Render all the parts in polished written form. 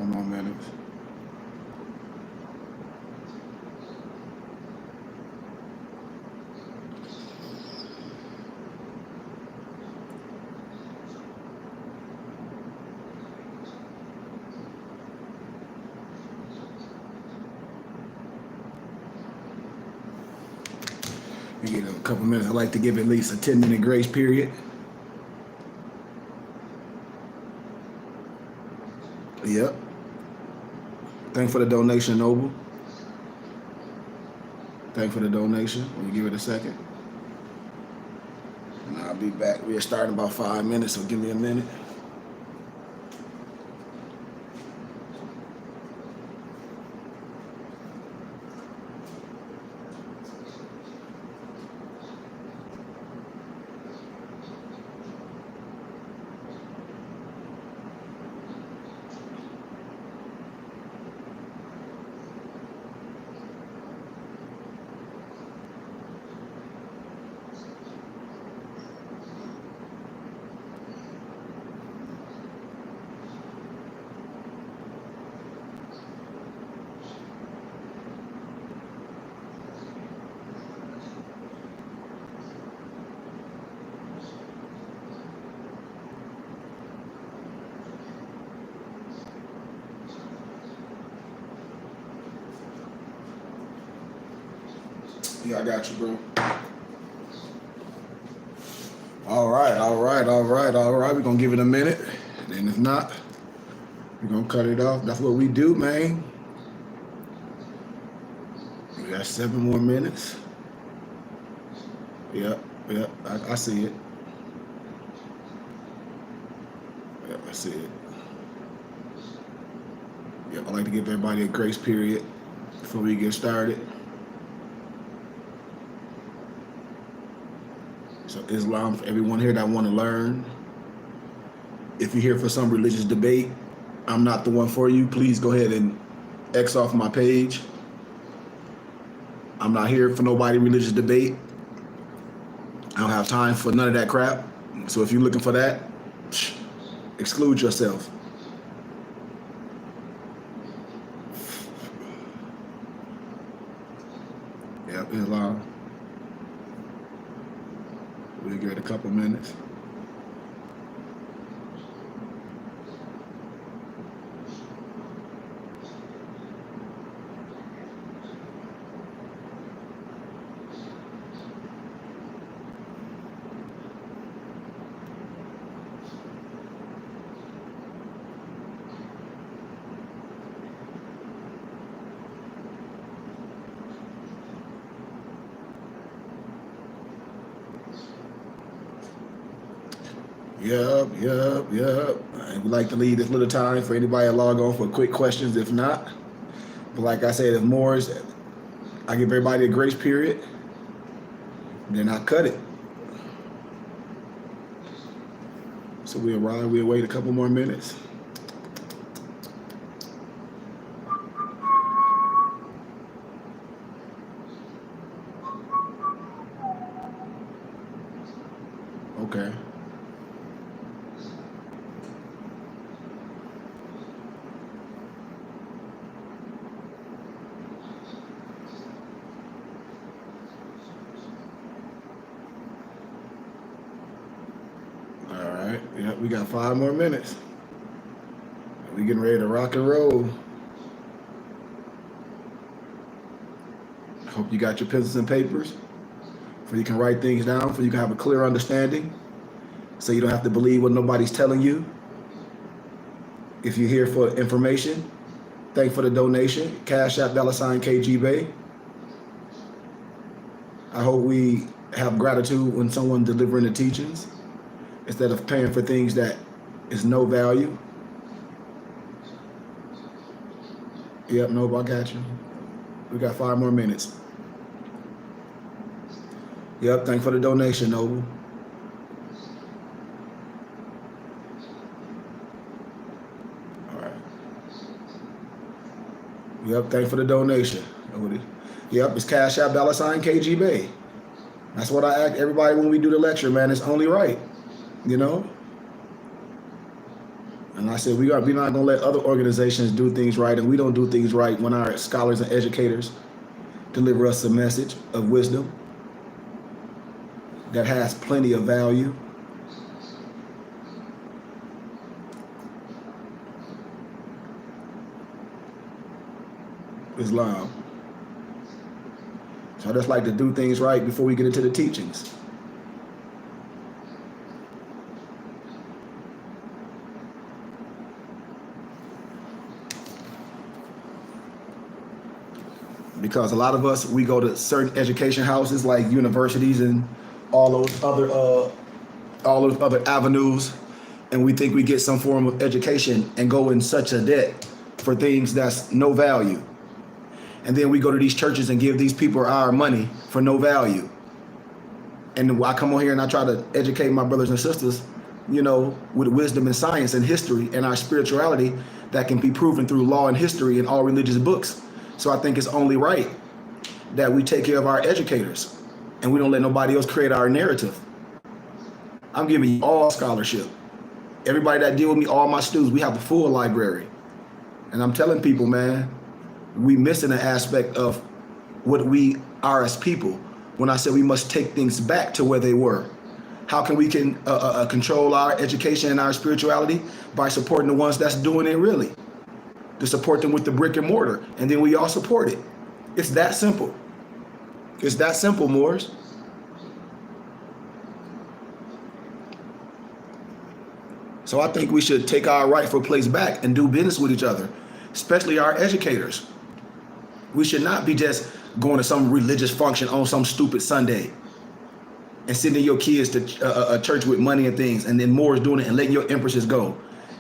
more minutes. We get a couple minutes. I like to give at least a 10-minute grace period. Yep. Thanks for the donation, Noble. Thanks for the donation. We'll give it a second. And I'll be back. We'll start in about 5 minutes, so give me a minute. Yeah, I got you, bro. All right. We're gonna give it a minute. And if not, we're gonna cut it off. That's what we do, man. We got 7 more minutes. Yep, I see it. Yep, I see it. Yep, I like to give everybody a grace period before we get started. So Islam, for everyone here that want to learn. If you're here for some religious debate, I'm not the one for you. Please go ahead and X off my page. I'm not here for nobody religious debate. I don't have time for none of that crap. So if you're looking for that, exclude yourself. Yep, Islam. We'll give it a couple minutes. Yep. I would like to leave this little time for anybody to log on for quick questions. If not, but like I said, if more is, I give everybody a grace period, then I cut it. So we'll wait a couple more minutes. Okay. Yep, we got 5 more minutes. We getting ready to rock and roll. I hope you got your pencils and papers so you can write things down, so you can have a clear understanding, so you don't have to believe what nobody's telling you. If you're here for information, thank for the donation. Cash App $KGB. I hope we have gratitude when someone delivering the teachings, instead of paying for things that is no value. Yep, Noble, I got you. We got 5 more minutes. Yep, thanks for the donation, Noble. All right. Yep, thanks for the donation. Yep, it's Cash App $KGB. That's what I ask everybody when we do the lecture, man. It's only right. You know? And I said, we're not going to let other organizations do things right, and we don't do things right when our scholars and educators deliver us a message of wisdom that has plenty of value. Islam. So I just like to do things right before we get into the teachings. Because a lot of us, we go to certain education houses like universities and all those other avenues, and we think we get some form of education and go in such a debt for things that's no value. And then we go to these churches and give these people our money for no value. And I come on here and I try to educate my brothers and sisters, you know, with wisdom and science and history and our spirituality that can be proven through law and history and all religious books. So I think it's only right that we take care of our educators and we don't let nobody else create our narrative. I'm giving you all scholarship. Everybody that deal with me, all my students, we have a full library. And I'm telling people, man, we missing an aspect of what we are as people. When I said we must take things back to where they were. How can we control our education and our spirituality? By supporting the ones that's doing it really. To support them with the brick and mortar, and then we all support it. It's that simple. It's that simple, Moors. So I think we should take our rightful place back and do business with each other, especially our educators. We should not be just going to some religious function on some stupid Sunday and sending your kids to a church with money and things, and then Moors doing it and letting your empresses go.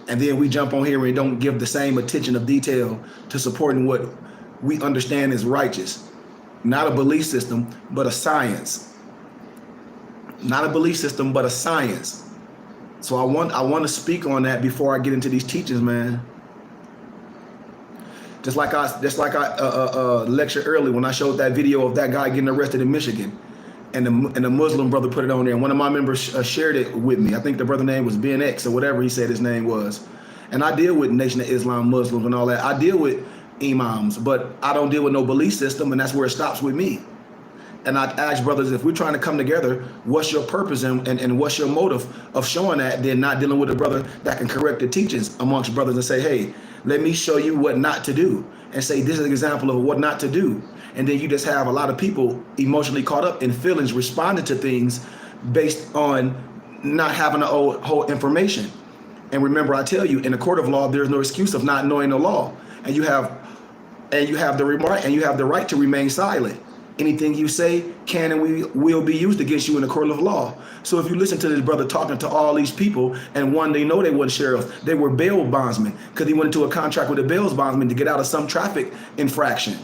And then we jump on here and don't give the same attention of detail to supporting what we understand is righteous. Not a belief system, but a science. Not a belief system, but a science. So I want to speak on that before I get into these teachings, man. Just like I lectured earlier when I showed that video of that guy getting arrested in Michigan. And the Muslim brother put it on there. And one of my members shared it with me. I think the brother name was Ben X or whatever he said his name was. And I deal with Nation of Islam Muslims and all that. I deal with imams, but I don't deal with no belief system, and that's where it stops with me. And I ask brothers, if we're trying to come together, what's your purpose and what's your motive of showing that, then not dealing with a brother that can correct the teachings amongst brothers and say, hey, let me show you what not to do, and say this is an example of what not to do. And then you just have a lot of people emotionally caught up in feelings, responding to things based on not having the whole information. And remember, I tell you, in a court of law, there's no excuse of not knowing the law. And you have the right to remain silent. Anything you say can and will be used against you in a court of law. So if you listen to this brother talking to all these people, and one, they know they weren't sheriffs, they were bail bondsmen, because he went into a contract with a bail bondsman to get out of some traffic infraction.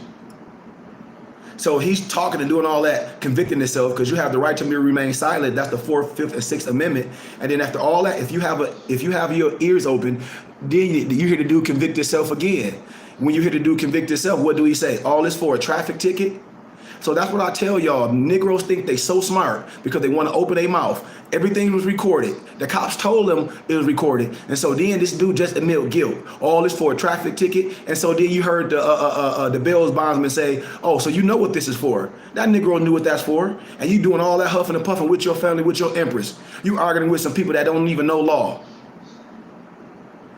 So he's talking and doing all that, convicting himself, because you have the right to remain silent. That's the 4th, 5th, and 6th Amendment. And then after all that, if you have your ears open, then you hear the dude convict yourself again. When you hear the dude convict yourself, what do he say? All this for a traffic ticket? So that's what I tell y'all. Negroes think they so smart because they want to open their mouth. Everything was recorded. The cops told them it was recorded. And so then this dude just admitted guilt. All this for a traffic ticket. And so then you heard the bail bondsman say, oh, so you know what this is for. That Negro knew what that's for. And you doing all that huffing and puffing with your family, with your empress. You arguing with some people that don't even know law.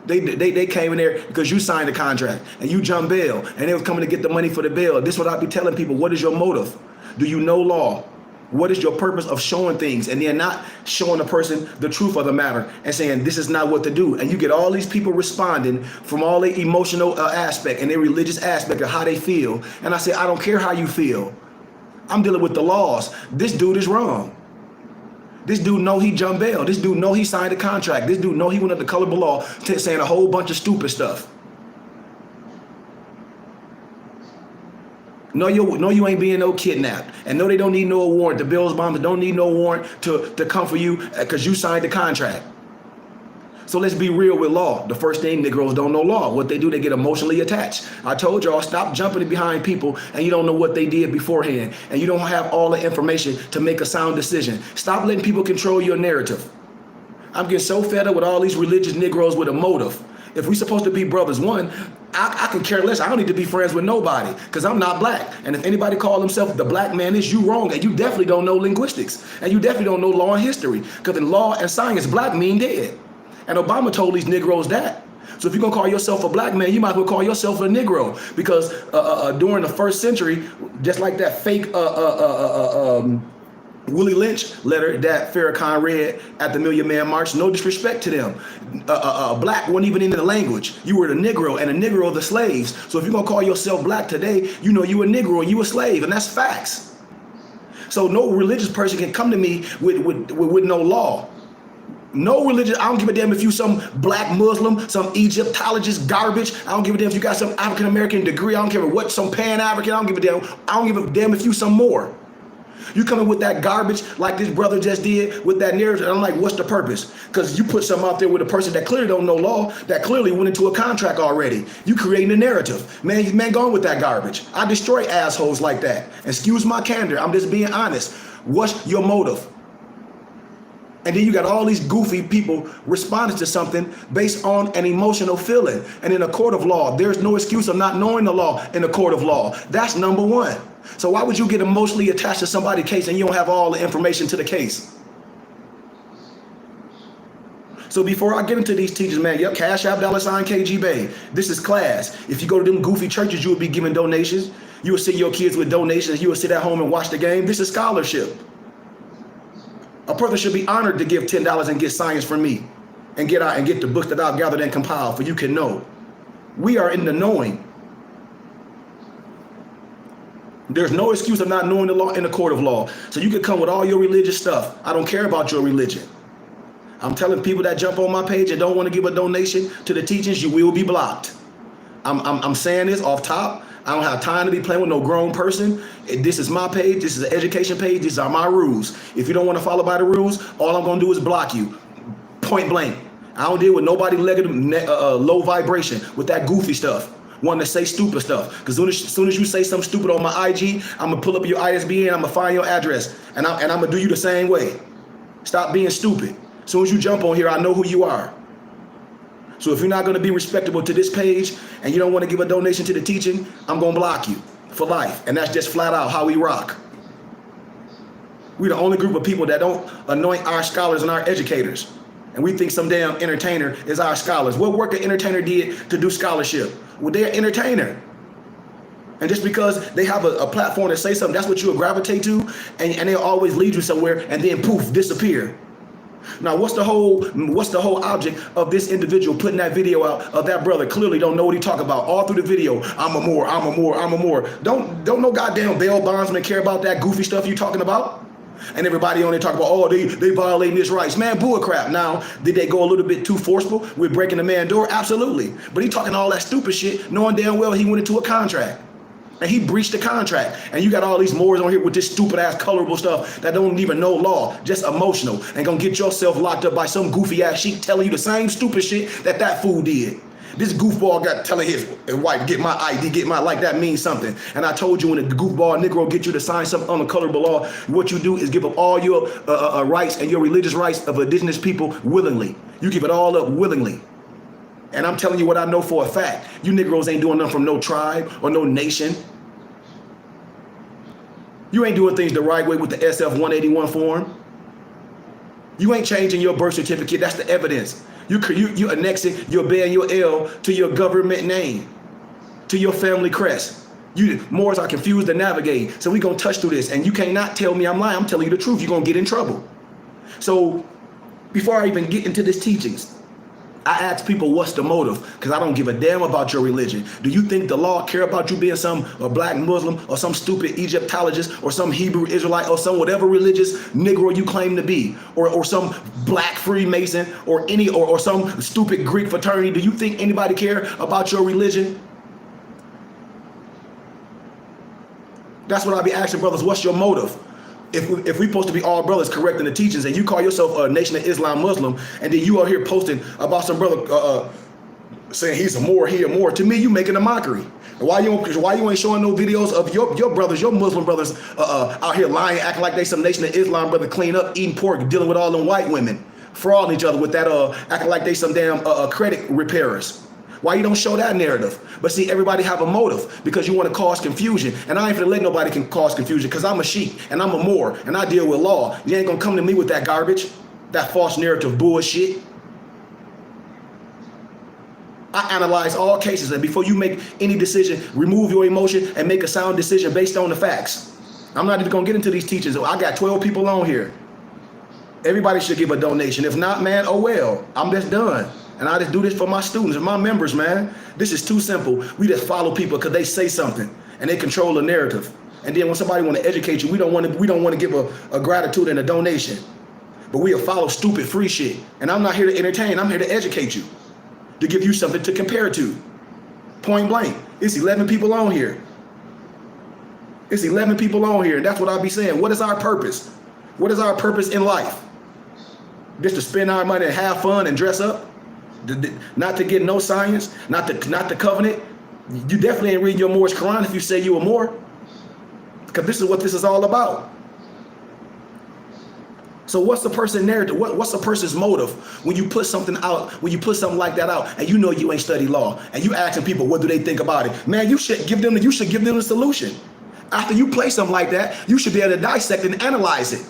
They came in there because you signed a contract and you jumped bail, and they was coming to get the money for the bail. This is what I be telling people. What is your motive? Do you know law? What is your purpose of showing things? And then not showing the person the truth of the matter and saying this is not what to do. And you get all these people responding from all the emotional aspect and their religious aspect of how they feel. And I say, I don't care how you feel. I'm dealing with the laws. This dude is wrong. This dude know he jumped bail. This dude know he signed a contract. This dude know he went up the colorable law saying a whole bunch of stupid stuff. No, you ain't being no kidnapped. And no, they don't need no warrant. The bail bondsmen don't need no warrant to come for you because you signed the contract. So let's be real with law. The first thing, Negroes don't know law. What they do, they get emotionally attached. I told y'all, stop jumping behind people and you don't know what they did beforehand. And you don't have all the information to make a sound decision. Stop letting people control your narrative. I'm getting so fed up with all these religious Negroes with a motive. If we're supposed to be brothers, one, I can care less. I don't need to be friends with nobody because I'm not black. And if anybody call himself the black man, is you wrong. And you definitely don't know linguistics. And you definitely don't know law and history. Because in law and science, black mean dead. And Obama told these Negroes that. So if you're going to call yourself a black man, you might as well call yourself a Negro. Because during the first century, just like that fake Willie Lynch letter that Farrakhan read at the Million Man March, no disrespect to them. Black wasn't even in the language. You were the Negro, and the Negro are the slaves. So if you're going to call yourself black today, you know you a Negro and you a slave, and that's facts. So no religious person can come to me with no law. No religion. I don't give a damn if you some black Muslim, some Egyptologist garbage. I don't give a damn if you got some African American degree. I don't care what, some Pan African. I don't give a damn. I don't give a damn if you some more. You coming with that garbage like this brother just did with that narrative. And I'm like, what's the purpose? Because you put something out there with a person that clearly don't know law, that clearly went into a contract already. You creating a narrative. Man, go on with that garbage. I destroy assholes like that. Excuse my candor. I'm just being honest. What's your motive? And then you got all these goofy people responding to something based on an emotional feeling. And in a court of law, there's no excuse of not knowing the law in a court of law. That's number one. So why would you get emotionally attached to somebody's case and you don't have all the information to the case? So before I get into these teachers, man, yep, Cash App, $ KG Bay. This is class. If you go to them goofy churches, you will be giving donations. You will send your kids with donations. You will sit at home and watch the game. This is scholarship. A person should be honored to give $10 and get science from me and get out and get the books that I've gathered and compiled for you can know. We are in the knowing. There's no excuse of not knowing the law in the court of law. So you can come with all your religious stuff. I don't care about your religion. I'm telling people that jump on my page and don't want to give a donation to the teachings, you will be blocked. I'm saying this off top. I don't have time to be playing with no grown person. This is my page. This is an education page. These are my rules. If you don't want to follow by the rules, all I'm going to do is block you. Point blank. I don't deal with nobody low vibration with that goofy stuff. Wanting to say stupid stuff. Because as soon as you say something stupid on my IG, I'm going to pull up your ISBN. I'm going to find your address. And I'm going to do you the same way. Stop being stupid. As soon as you jump on here, I know who you are. So if you're not going to be respectable to this page and you don't want to give a donation to the teaching, I'm going to block you for life. And that's just flat out how we rock. We're the only group of people that don't anoint our scholars and our educators. And we think some damn entertainer is our scholars. What work an entertainer did to do scholarship? Well, they're an entertainer. And just because they have a platform to say something, that's what you'll gravitate to. And they'll always lead you somewhere and then poof, disappear. Now, what's the whole object of this individual putting that video out of that brother clearly don't know what he talking about all through the video? I'm a more. Don't no goddamn bail bondsman care about that goofy stuff you talking about? And everybody on there talk about, oh, they violating his rights. Man, bull crap. Now, did they go a little bit too forceful with breaking the man's door? Absolutely. But he talking all that stupid shit, knowing damn well he went into a contract. And he breached the contract. And you got all these Moors on here with this stupid ass colorable stuff that don't even know law, just emotional, and gonna get yourself locked up by some goofy ass sheep telling you the same stupid shit that fool did. This goofball got telling his wife, get my ID, get my, like that means something. And I told you when a goofball Negro get you to sign something on the colorable law, what you do is give up all your rights and your religious rights of indigenous people willingly. You give it all up willingly. And I'm telling you what I know for a fact. You Negroes ain't doing nothing from no tribe or no nation. You ain't doing things the right way with the SF 181 form. You ain't changing your birth certificate. That's the evidence. You annexing your B and your L to your government name, to your family crest. You Moors are confused to navigate. So we gonna touch through this. And you cannot tell me I'm lying. I'm telling you the truth. You're gonna get in trouble. So before I even get into this teachings, I ask people, what's the motive? Because I don't give a damn about your religion. Do you think the law care about you being a black Muslim or some stupid Egyptologist or some Hebrew Israelite or some whatever religious Negro you claim to be, or some black Freemason or some stupid Greek fraternity? Do you think anybody care about your religion? That's what I be asking brothers. What's your motive? If we supposed to be all brothers correcting the teachings, and you call yourself a Nation of Islam Muslim, and then you are here posting about some brother saying he's a Moor, to me you making a mockery. Why you ain't showing no videos of your brothers, your Muslim brothers out here lying, acting like they some Nation of Islam brother, clean up, eating pork, dealing with all them white women? frauding each other with that, acting like they some damn credit repairers. Why you don't show that narrative? But see, everybody have a motive because you want to cause confusion. And I ain't gonna let nobody can cause confusion because I'm a sheep and I'm a Moor and I deal with law. You ain't gonna come to me with that garbage, that false narrative bullshit. I analyze all cases, and before you make any decision, remove your emotion and make a sound decision based on the facts. I'm not even gonna get into these teachings. I got 12 people on here. Everybody should give a donation. If not, man, oh well, I'm just done. And I just do this for my students and my members, man. This is too simple. We just follow people because they say something and they control the narrative. And then when somebody want to educate you, we don't want to give a gratitude and a donation. But we'll follow stupid free shit. And I'm not here to entertain. I'm here to educate you, to give you something to compare to. Point blank. It's 11 people on here. It's 11 people on here. And that's what I'll be saying. What is our purpose? What is our purpose in life? Just to spend our money and have fun and dress up? Not to get no science, not to covenant. You definitely ain't reading your Moorish Quran if you say you a Moor, because this is what this is all about. So what's the person's narrative? What's the person's motive when you put something out, when you put something like that out, and you know you ain't studied law, and you asking people what do they think about it? Man, you should give them the solution. After you play something like that, you should be able to dissect and analyze it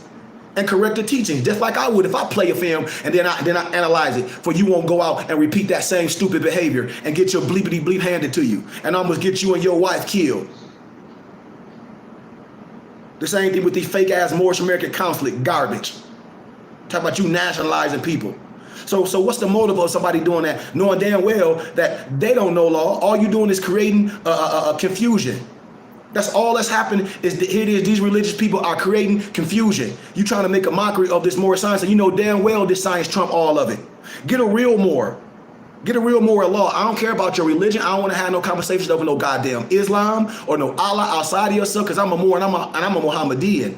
and correct the teachings, just like I would if I play a film and then I analyze it, for you won't go out and repeat that same stupid behavior and get your bleepity bleep handed to you and almost get you and your wife killed. The same thing with these fake ass Moorish American conflict garbage. Talk about you nationalizing people. So what's the motive of somebody doing that, knowing damn well that they don't know law? All you doing is creating confusion. That's all that's happening. Here it is, these religious people are creating confusion. You trying to make a mockery of this Moorish science, and you know damn well this science trump all of it. Get a real Moor. Get a real Moor law. I don't care about your religion. I don't want to have no conversations over no goddamn Islam or no Allah outside of yourself, because I'm a Moor and I'm a Mohammedan.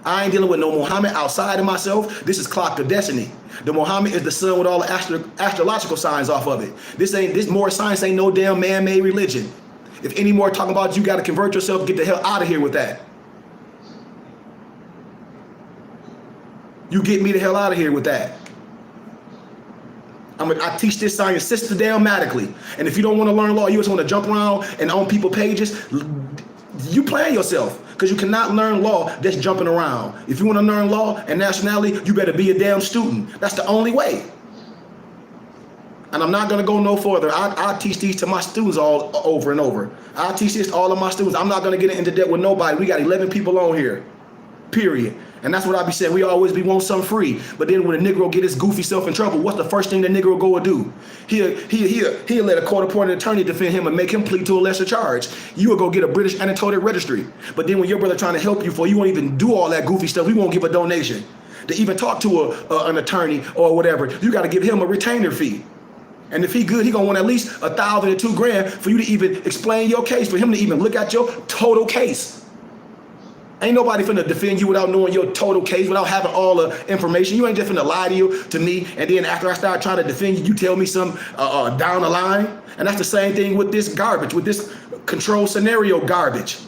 I ain't dealing with no Muhammad outside of myself. This is clock of destiny. The Muhammad is the sun with all the astrological signs off of it. This Moorish science ain't no damn man-made religion. If any more talking about you got to convert yourself, get the hell out of here with that. You get me the hell out of here with that. I teach this science systematically. And if you don't want to learn law, you just want to jump around and on people's pages, you playing yourself, because you cannot learn law just jumping around. If you want to learn law and nationality, you better be a damn student. That's the only way. And I'm not going to go no further. I teach these to my students all over and over. I teach this to all of my students. I'm not going to get into debt with nobody. We got 11 people on here, period. And that's what I be saying. We always be want something free. But then when a Negro get his goofy self in trouble, what's the first thing the Negro go and do? He'll let a court-appointed attorney defend him and make him plead to a lesser charge. You will go get a British annotated registry. But then when your brother trying to help you for, you won't even do all that goofy stuff. We won't give a donation. To even talk to an attorney or whatever, you got to give him a retainer fee. And if he good, he gonna want at least $1,000 to $2,000 for you to even explain your case, for him to even look at your total case. Ain't nobody finna defend you without knowing your total case, without having all the information. You ain't just finna lie to me, and then after I start trying to defend you, you tell me some down the line. And that's the same thing with this garbage, with this control scenario garbage.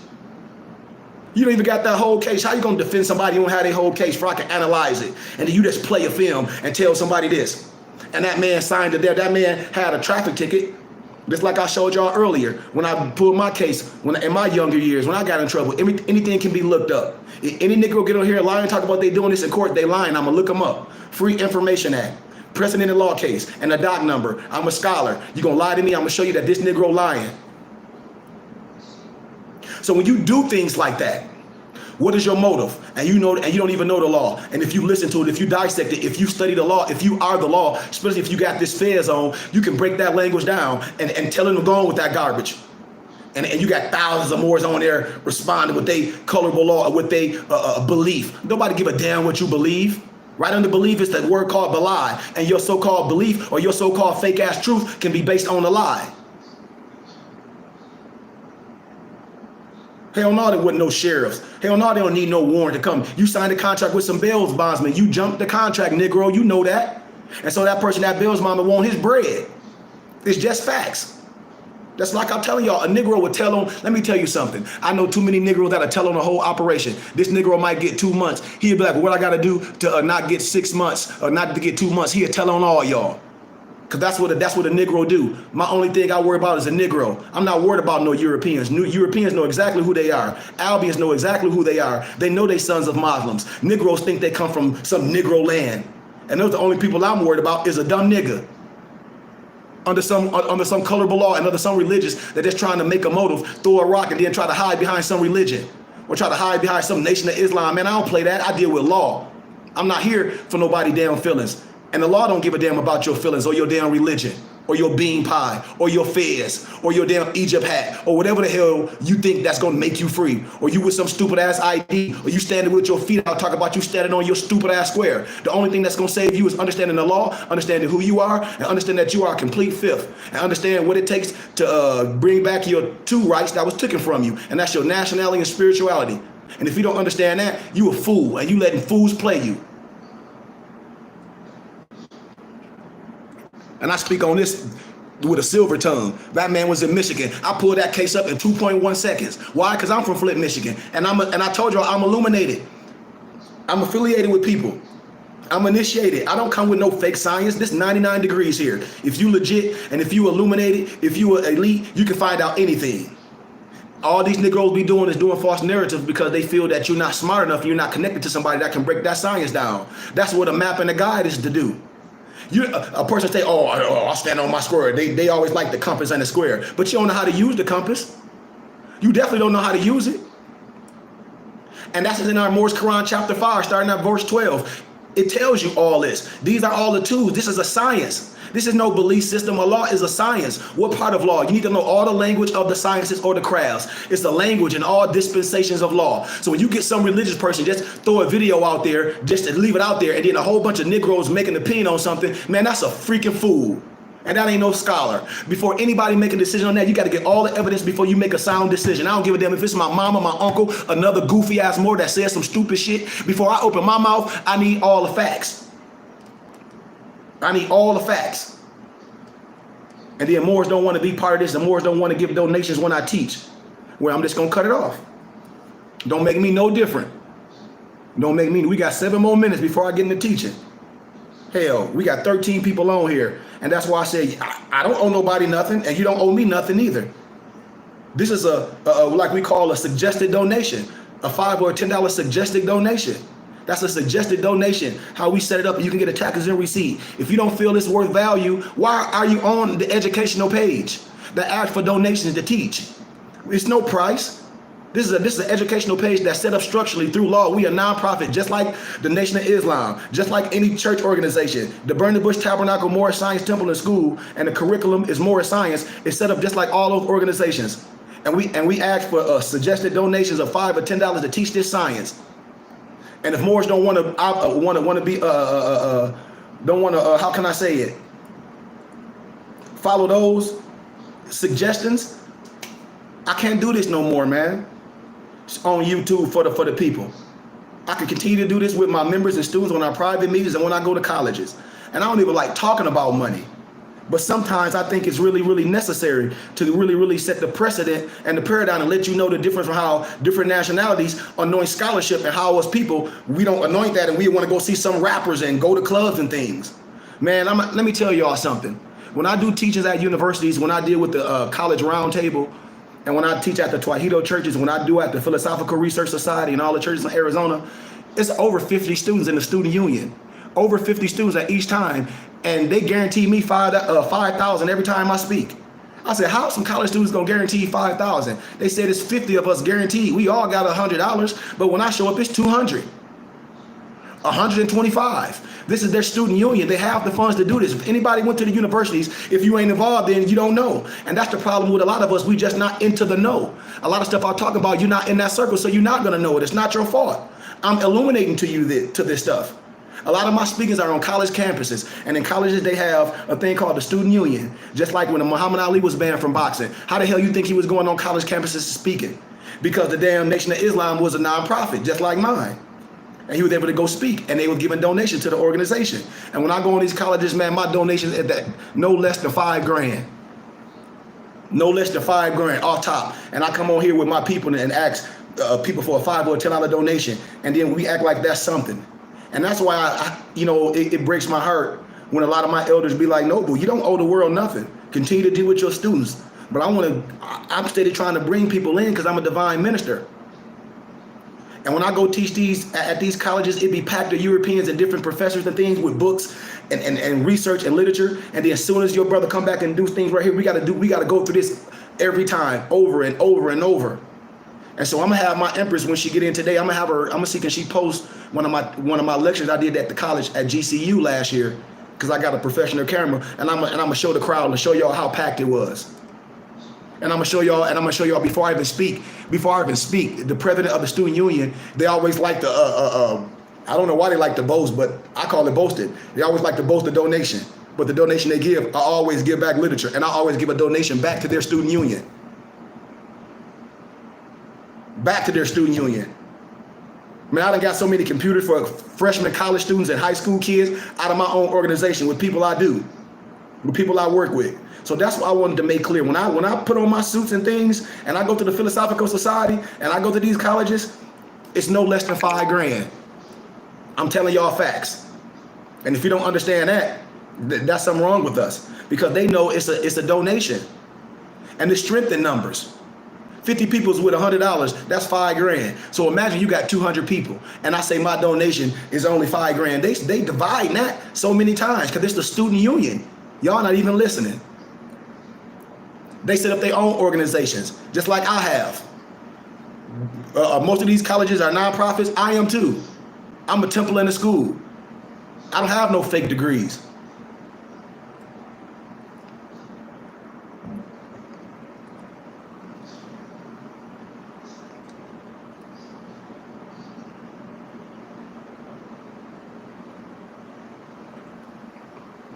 You don't even got that whole case. How you gonna defend somebody who don't have their whole case before I can analyze it? And then you just play a film and tell somebody this. And that man signed it there. That man had a traffic ticket, just like I showed y'all earlier. When I pulled my case, in my younger years, when I got in trouble, anything can be looked up. If any Negro get on here lying, talk about they doing this in court, they lying, I'm gonna look them up. Free Information Act, precedent in law case, and a doc number. I'm a scholar. You gonna lie to me, I'm gonna show you that this Negro lying. So when you do things like that, what is your motive? And you don't even know the law. And if you listen to it, if you dissect it, if you study the law, if you are the law, especially if you got this feds on, you can break that language down and tell them to go on with that garbage. And you got thousands of more on there responding with their colorable law or with their belief. Nobody give a damn what you believe. Right under belief is that word called belie. And your so-called belief or your so-called fake ass truth can be based on a lie. Hell no, there wasn't no sheriffs. Hell no, they don't need no warrant to come. You signed a contract with some bail bondsmen. You jumped the contract, Negro. You know that. And so that person, that bail bondsman, want his bread. It's just facts. That's like I'm telling y'all, a Negro would tell on, let me tell you something. I know too many Negroes that'll tell on the whole operation. This Negro might get 2 months. He'd be like, what I gotta do to not get 6 months or not to get 2 months? He'll tell on all y'all. Cause that's what a Negro do. My only thing I worry about is a Negro. I'm not worried about no Europeans. Europeans know exactly who they are. Albions know exactly who they are. They know they sons of Muslims. Negroes think they come from some Negro land. And those are the only people I'm worried about is a dumb nigga. Under some colorable law and under some religious that just trying to make a motive, throw a rock and then try to hide behind some religion or try to hide behind some nation of Islam. Man, I don't play that. I deal with law. I'm not here for nobody damn feelings. And the law don't give a damn about your feelings or your damn religion or your bean pie or your fez or your damn Egypt hat or whatever the hell you think that's going to make you free, or you with some stupid ass ID, or you standing with your feet out talking about you standing on your stupid ass square. The only thing that's going to save you is understanding the law, understanding who you are, and understand that you are a complete fifth, and understand what it takes to bring back your two rights that was taken from you, and that's your nationality and spirituality. And if you don't understand that, you a fool, and you letting fools play you. And I speak on this with a silver tongue. That man was in Michigan. I pulled that case up in 2.1 seconds. Why? Because I'm from Flint, Michigan. And I told y'all I'm illuminated. I'm affiliated with people. I'm initiated. I don't come with no fake science. This 99 degrees here. If you legit and if you illuminated, if you are elite, you can find out anything. All these Negroes be doing is doing false narratives because they feel that you're not smart enough, you're not connected to somebody that can break that science down. That's what a map and a guide is to do. A person say, oh, I'll stand on my square. They always like the compass and the square, but you don't know how to use the compass. You definitely don't know how to use it. And that's in our Morse Quran chapter 5, starting at verse 12. It tells you all this. These are all the tools. This is a science. This is no belief system. A law is a science. What part of law? You need to know all the language of the sciences or the crafts. It's the language in all dispensations of law. So when you get some religious person, just throw a video out there, just to leave it out there, and then a whole bunch of Negroes making an opinion on something, man, that's a freaking fool. And that ain't no scholar. Before anybody make a decision on that, you got to get all the evidence before you make a sound decision. I don't give a damn if it's my mama, my uncle, another goofy ass Moor that says some stupid shit. Before I open my mouth, I need all the facts. I need all the facts. And then Moors don't want to be part of this, and Moors don't want to give donations when I teach. Well, I'm just going to cut it off. Don't make me no different. Don't make me. We got 7 more minutes before I get into teaching. Hell, we got 13 people on here. And that's why I say I don't owe nobody nothing, and you don't owe me nothing either. This is a like we call a suggested donation, a $5 or $10 suggested donation. That's a suggested donation. How we set it up, and you can get a tax and receipt. If you don't feel it's worth value, why are you on the educational page that asks for donations to teach? It's no price. This is an educational page that's set up structurally through law. We are nonprofit, just like the Nation of Islam, just like any church organization. The Burning Bush Tabernacle Moorish Science Temple and School, and the curriculum is Moorish Science. It's set up just like all those organizations. And we ask for suggested donations of $5 or $10 to teach this science. And if Moors don't want to how can I say it? Follow those suggestions. I can't do this no more, man. It's on YouTube for the people. I can continue to do this with my members and students on our private meetings and when I go to colleges. And I don't even like talking about money. But sometimes I think it's really, really necessary to really, really set the precedent and the paradigm and let you know the difference from how different nationalities anoint scholarship and how us people, we don't anoint that and we want to go see some rappers and go to clubs and things. Man, let me tell y'all something. When I do teachings at universities, when I deal with the college roundtable, and when I teach at the Twahito churches, when I do at the Philosophical Research Society and all the churches in Arizona, it's over 50 students in the student union. Over 50 students at each time. And they guarantee me $5,000 every time I speak. I said, how some college students gonna guarantee $5,000? They said it's 50 of us guaranteed. We all got $100, but when I show up, it's 200, 125. This is their student union. They have the funds to do this. If anybody went to the universities, if you ain't involved, then you don't know. And that's the problem with a lot of us. We just not into the know. A lot of stuff I talk about, you're not in that circle, so you're not gonna know it. It's not your fault. I'm illuminating to you this stuff. A lot of my speakers are on college campuses, and in colleges they have a thing called the student union. Just like when Muhammad Ali was banned from boxing. How the hell you think he was going on college campuses speaking? Because the damn Nation of Islam was a nonprofit, just like mine. And he was able to go speak, and they were giving donations to the organization. And when I go on these colleges, man, my donations at that no less than $5 grand. No less than $5 grand off top. And I come on here with my people and ask people for a $5 or $10 donation, and then we act like that's something. And that's why it breaks my heart when a lot of my elders be like, Noble, you don't owe the world nothing. Continue to deal with your students. But I'm steady trying to bring people in because I'm a divine minister. And when I go teach at these colleges, it be packed with Europeans and different professors and things with books and research and literature. And then as soon as your brother come back and do things right here, we gotta go through this every time, over and over and over. And so I'm gonna have my Empress when she get in today. I'm gonna see can she post one of my lectures I did at the college at GCU last year, because I got a professional camera, and I'm gonna show the crowd and show y'all how packed it was. And I'm gonna show y'all before I even speak, the president of the student union, they always like to I don't know why they like to boast, but I call it boasted. They always like to boast the donation, but the donation they give, I always give back literature, and I always give a donation back to their student union. Back to their student union. Man, I done got so many computers for freshman college students and high school kids out of my own organization with people I do, with people I work with. So that's what I wanted to make clear. When I put on my suits and things, and I go to the Philosophical Society, and I go to these colleges, it's no less than $5 grand. I'm telling y'all facts. And if you don't understand that, that's something wrong with us, because they know it's a donation, and it's strength in numbers. 50 people's with $100, that's $5 grand. So imagine you got 200 people, and I say my donation is only $5 grand. They divide that so many times because it's the student union. Y'all not even listening. They set up their own organizations, just like I have. Most of these colleges are nonprofits. I am too. I'm a temple in a school. I don't have no fake degrees.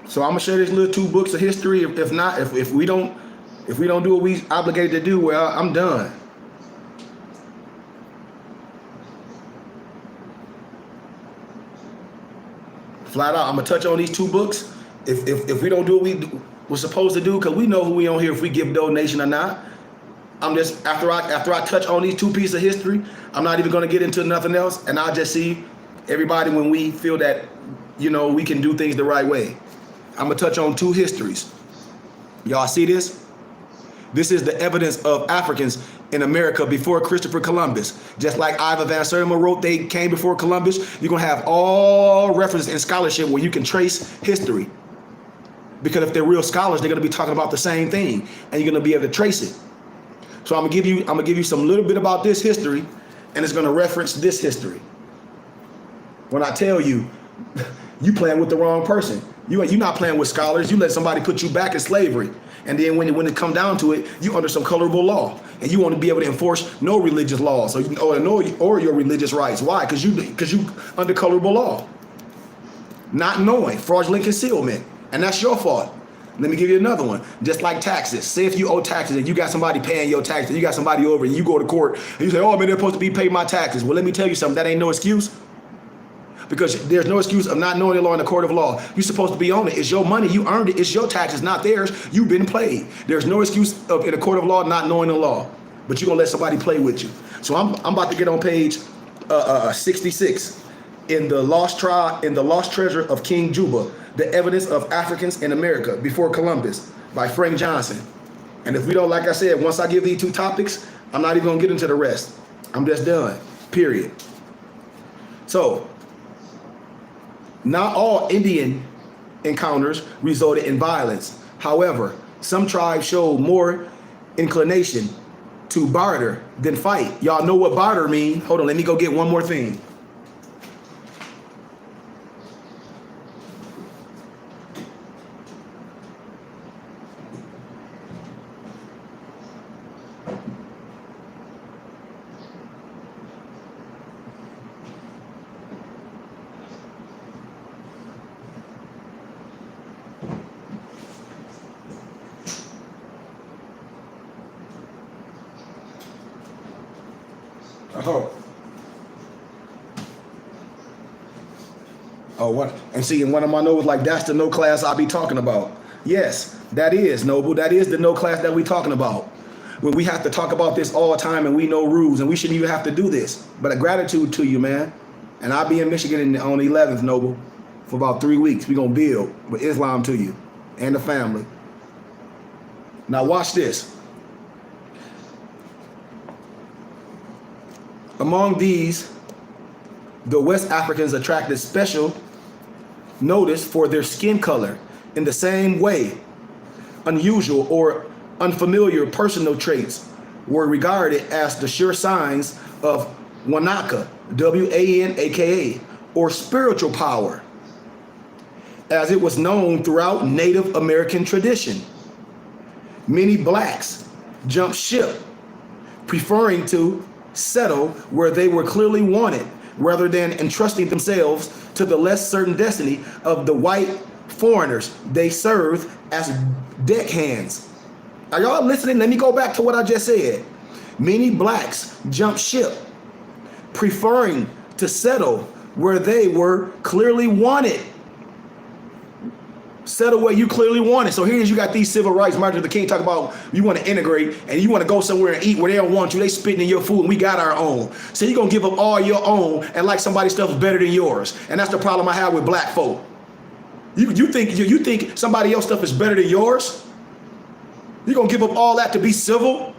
So I'm gonna share these little 2 books of history. If we don't do what we obligated to do, well, I'm done. Flat out, I'm gonna touch on these 2 books. If we don't do what we're supposed to do, because we know who we on here if we give donation or not. I'm just after I touch on these 2 pieces of history, I'm not even gonna get into nothing else, and I'll just see everybody when we feel that we can do things the right way. I'm gonna touch on 2 histories. Y'all see this? This is the evidence of Africans in America before Christopher Columbus. Just like Ivan Van Sertima wrote, they came before Columbus. You're gonna have all references in scholarship where you can trace history. Because if they're real scholars, they're gonna be talking about the same thing, and you're gonna be able to trace it. So I'm gonna give you some little bit about this history, and it's gonna reference this history. When I tell you, you playing with the wrong person. You're not playing with scholars. You let somebody put you back in slavery. And then when it come down to it, you under some colorable law. And you want to be able to enforce no religious laws or your religious rights. Why? Because you under colorable law. Not knowing, fraudulent concealment. And that's your fault. Let me give you another one. Just like taxes. Say if you owe taxes and you got somebody paying your taxes, you got somebody over and you go to court and you say, oh man, they're supposed to be paying my taxes. Well, let me tell you something. That ain't no excuse. Because there's no excuse of not knowing the law in the court of law. You're supposed to be on it. It's your money. You earned it. It's your taxes, not theirs. You've been played. There's no excuse in a court of law not knowing the law. But you're going to let somebody play with you. So I'm about to get on page 66 in the lost treasure of King Juba, the evidence of Africans in America before Columbus by Frank Johnson. And if we don't, like I said, once I give these 2 topics, I'm not even going to get into the rest. I'm just done. Period. So, not all Indian encounters resulted in violence. However, some tribes showed more inclination to barter than fight. Y'all know what barter mean? Hold on, let me go get one more thing. Oh, what? And see, in one of my notes, like that's the no class I be talking about. Yes, that is, Noble. That is the no class that we're talking about. When we have to talk about this all the time and we know rules and we shouldn't even have to do this. But a gratitude to you, man. And I'll be in Michigan on the 11th, Noble, for about 3 weeks. We're going to build with Islam to you and the family. Now watch this. Among these, the West Africans attracted special notice for their skin color in the same way. Unusual or unfamiliar personal traits were regarded as the sure signs of Wanaka, W-A-N-A-K-A, or spiritual power, as it was known throughout Native American tradition. Many blacks jumped ship, preferring to settle where they were clearly wanted, rather than entrusting themselves to the less certain destiny of the white foreigners they served as deckhands. Are y'all listening? Let me go back to what I just said. Many blacks jumped ship, preferring to settle where they were clearly wanted. Settle where you clearly wanted. So here's you got these civil rights, Martin Luther King talk about you want to integrate and you want to go somewhere and eat where they don't want you. They spitting in your food and we got our own. So you're going to give up all your own and like somebody's stuff is better than yours. And that's the problem I have with black folk. You think somebody else's stuff is better than yours? You're going to give up all that to be civil?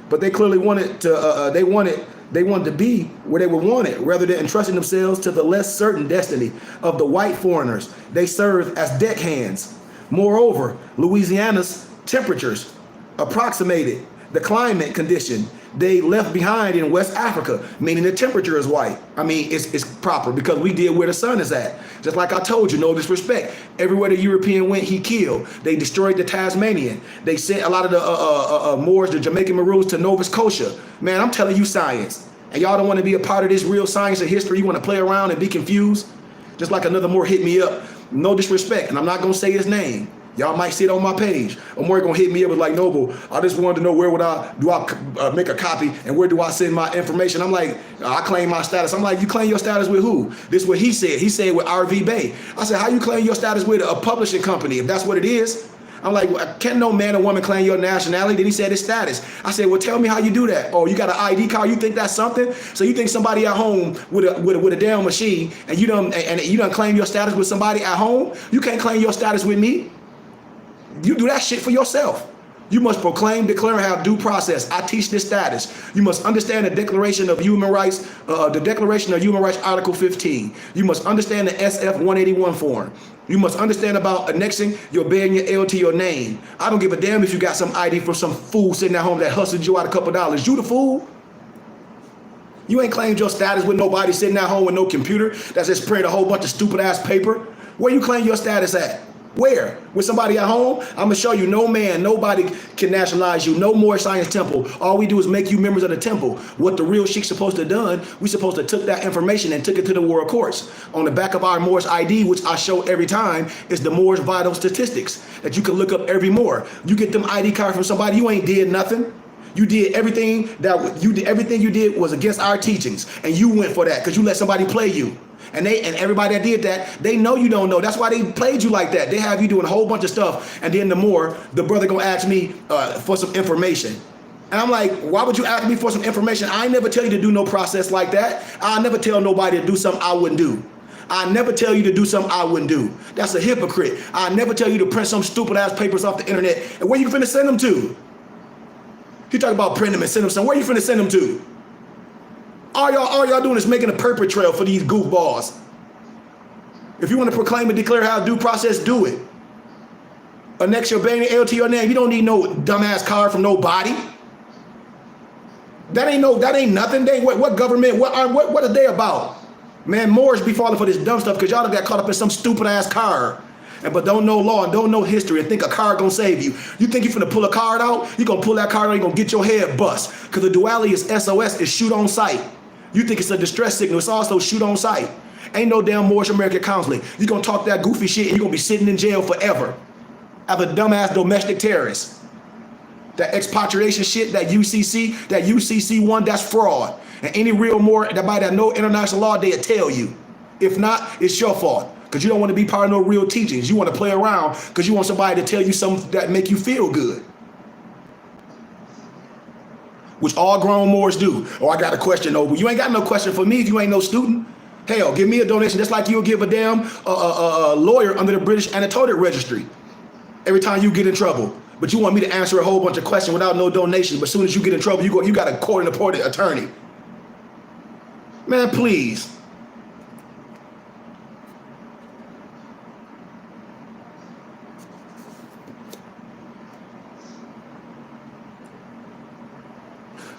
But they clearly wanted to, they wanted to be where they were wanted, rather than entrusting themselves to the less certain destiny of the white foreigners they served as deckhands. Moreover, Louisiana's temperatures approximated the climate condition they left behind in West Africa, meaning the temperature is white. I mean, it's proper because we did where the sun is at. Just like I told you, no disrespect. Everywhere the European went, he killed. They destroyed the Tasmanian. They sent a lot of the Moors, the Jamaican Maroons to Nova Scotia. Man, I'm telling you science. And y'all don't want to be a part of this real science and history. You want to play around and be confused. Just like another Moor hit me up. No disrespect. And I'm not going to say his name. Y'all might see it on my page. A Moor gonna hit me up with like, Noble, I just wanted to know where do I make a copy and where do I send my information? I'm like, I claim my status. I'm like, you claim your status with who? This is what he said. He said with RV Bay. I said, how you claim your status with a publishing company if that's what it is? I'm like, well, can no man or woman claim your nationality? Then he said his status. I said, well, tell me how you do that. Oh, you got an ID card? You think that's something? So you think somebody at home with a damn machine and you done claim your status with somebody at home? You can't claim your status with me. You do that shit for yourself. You must proclaim, declare, and have due process. I teach this status. You must understand the Declaration of Human Rights, Article 15. You must understand the SF 181 form. You must understand about annexing your bed and your L to your name. I don't give a damn if you got some ID from some fool sitting at home that hustled you out a couple dollars. You the fool. You ain't claimed your status with nobody sitting at home with no computer that's just printing a whole bunch of stupid ass paper. Where you claim your status at? Where? With somebody at home? I'm going to show you no man, nobody can nationalize you. No more Science Temple. All we do is make you members of the temple. What the real sheik's supposed to have done, we supposed to took that information and took it to the world courts. On the back of our Moors ID, which I show every time, is the Moors vital statistics that you can look up every Moor. You get them ID cards from somebody, you ain't did nothing. You did everything you did was against our teachings, and you went for that because you let somebody play you. And everybody that did that, they know you don't know. That's why they played you like that. They have you doing a whole bunch of stuff, and then the brother gonna ask me for some information. And I'm like, why would you ask me for some information? I never tell you to do no process like that. I never tell nobody to do something I wouldn't do. I never tell you to do something I wouldn't do. That's a hypocrite. I never tell you to print some stupid ass papers off the internet. And where you finna send them to? You talk about print them and send them somewhere. Where you finna send them to? All y'all doing is making a paper trail for these goofballs. If you want to proclaim and declare how due process, do it. Annex your bank L to your name. You don't need no dumbass card from nobody. That ain't nothing. What government? What are they about? Man, Moors be falling for this dumb stuff because y'all got caught up in some stupid ass card. But don't know law and don't know history and think a card gonna save you. You think you finna pull a card out? You gonna pull that card out, you gonna get your head bust. Because the duality is SOS, is shoot on sight. You think it's a distress signal, it's also shoot on sight. Ain't no damn Moorish American counseling. You gonna talk that goofy shit and you gonna be sitting in jail forever. As a dumbass domestic terrorist. That expatriation shit, that UCC one, that's fraud. And any real Moor that know international law, they'll tell you. If not, it's your fault. Because you don't want to be part of no real teachings. You want to play around because you want somebody to tell you something that make you feel good. Which all grown Moors do. Oh, I got a question. Oh, but you ain't got no question for me if you ain't no student. Hell, give me a donation just like you'll give a damn lawyer under the British Anatomic Registry every time you get in trouble. But you want me to answer a whole bunch of questions without no donation. But as soon as you get in trouble, you got a court-appointed attorney. Man, please.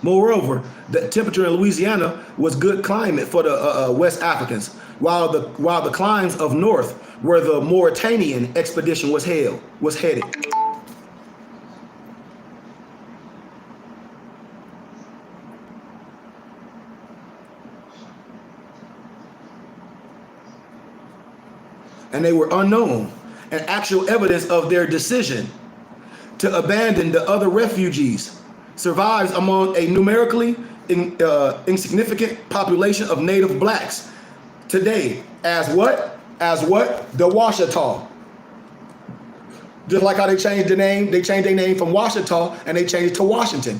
Moreover, the temperature in Louisiana was good climate for the West Africans, while the climes of north, where the Mauritanian expedition was headed. And they were unknown, and actual evidence of their decision to abandon the other refugees survives among a numerically insignificant population of native blacks today as what? The Washita. Just like how they changed the name, they changed their name from Washita and they changed it to Washington.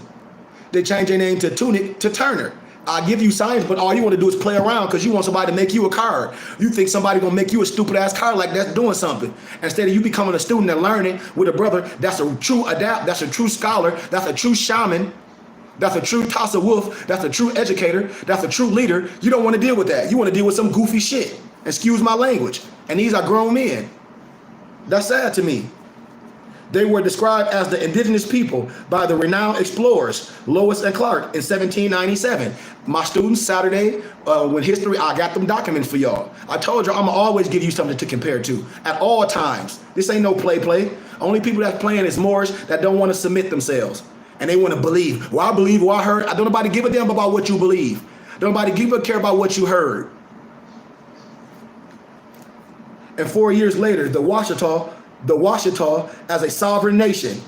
They changed their name to Tunic to Turner. I give you science, but all you want to do is play around because you want somebody to make you a card. You think somebody gonna make you a stupid ass card like that's doing something. Instead of you becoming a student and learning with a brother that's a true that's a true scholar, that's a true shaman, that's a true Tassa Wolf, that's a true educator, that's a true leader. You don't want to deal with that. You want to deal with some goofy shit. Excuse my language. And these are grown men. That's sad to me. They were described as the indigenous people by the renowned explorers Lewis and Clark in 1797. My students, Saturday, when history, I got them documents for y'all. I told you I'm gonna always give you something to compare to at all times. This ain't no play. Only people that's playing is Moors that don't want to submit themselves. And they want to believe. Well, I believe what I heard. I don't nobody give a damn about what you believe. Don't nobody give a care about what you heard. And 4 years later, the Washita as a sovereign nation.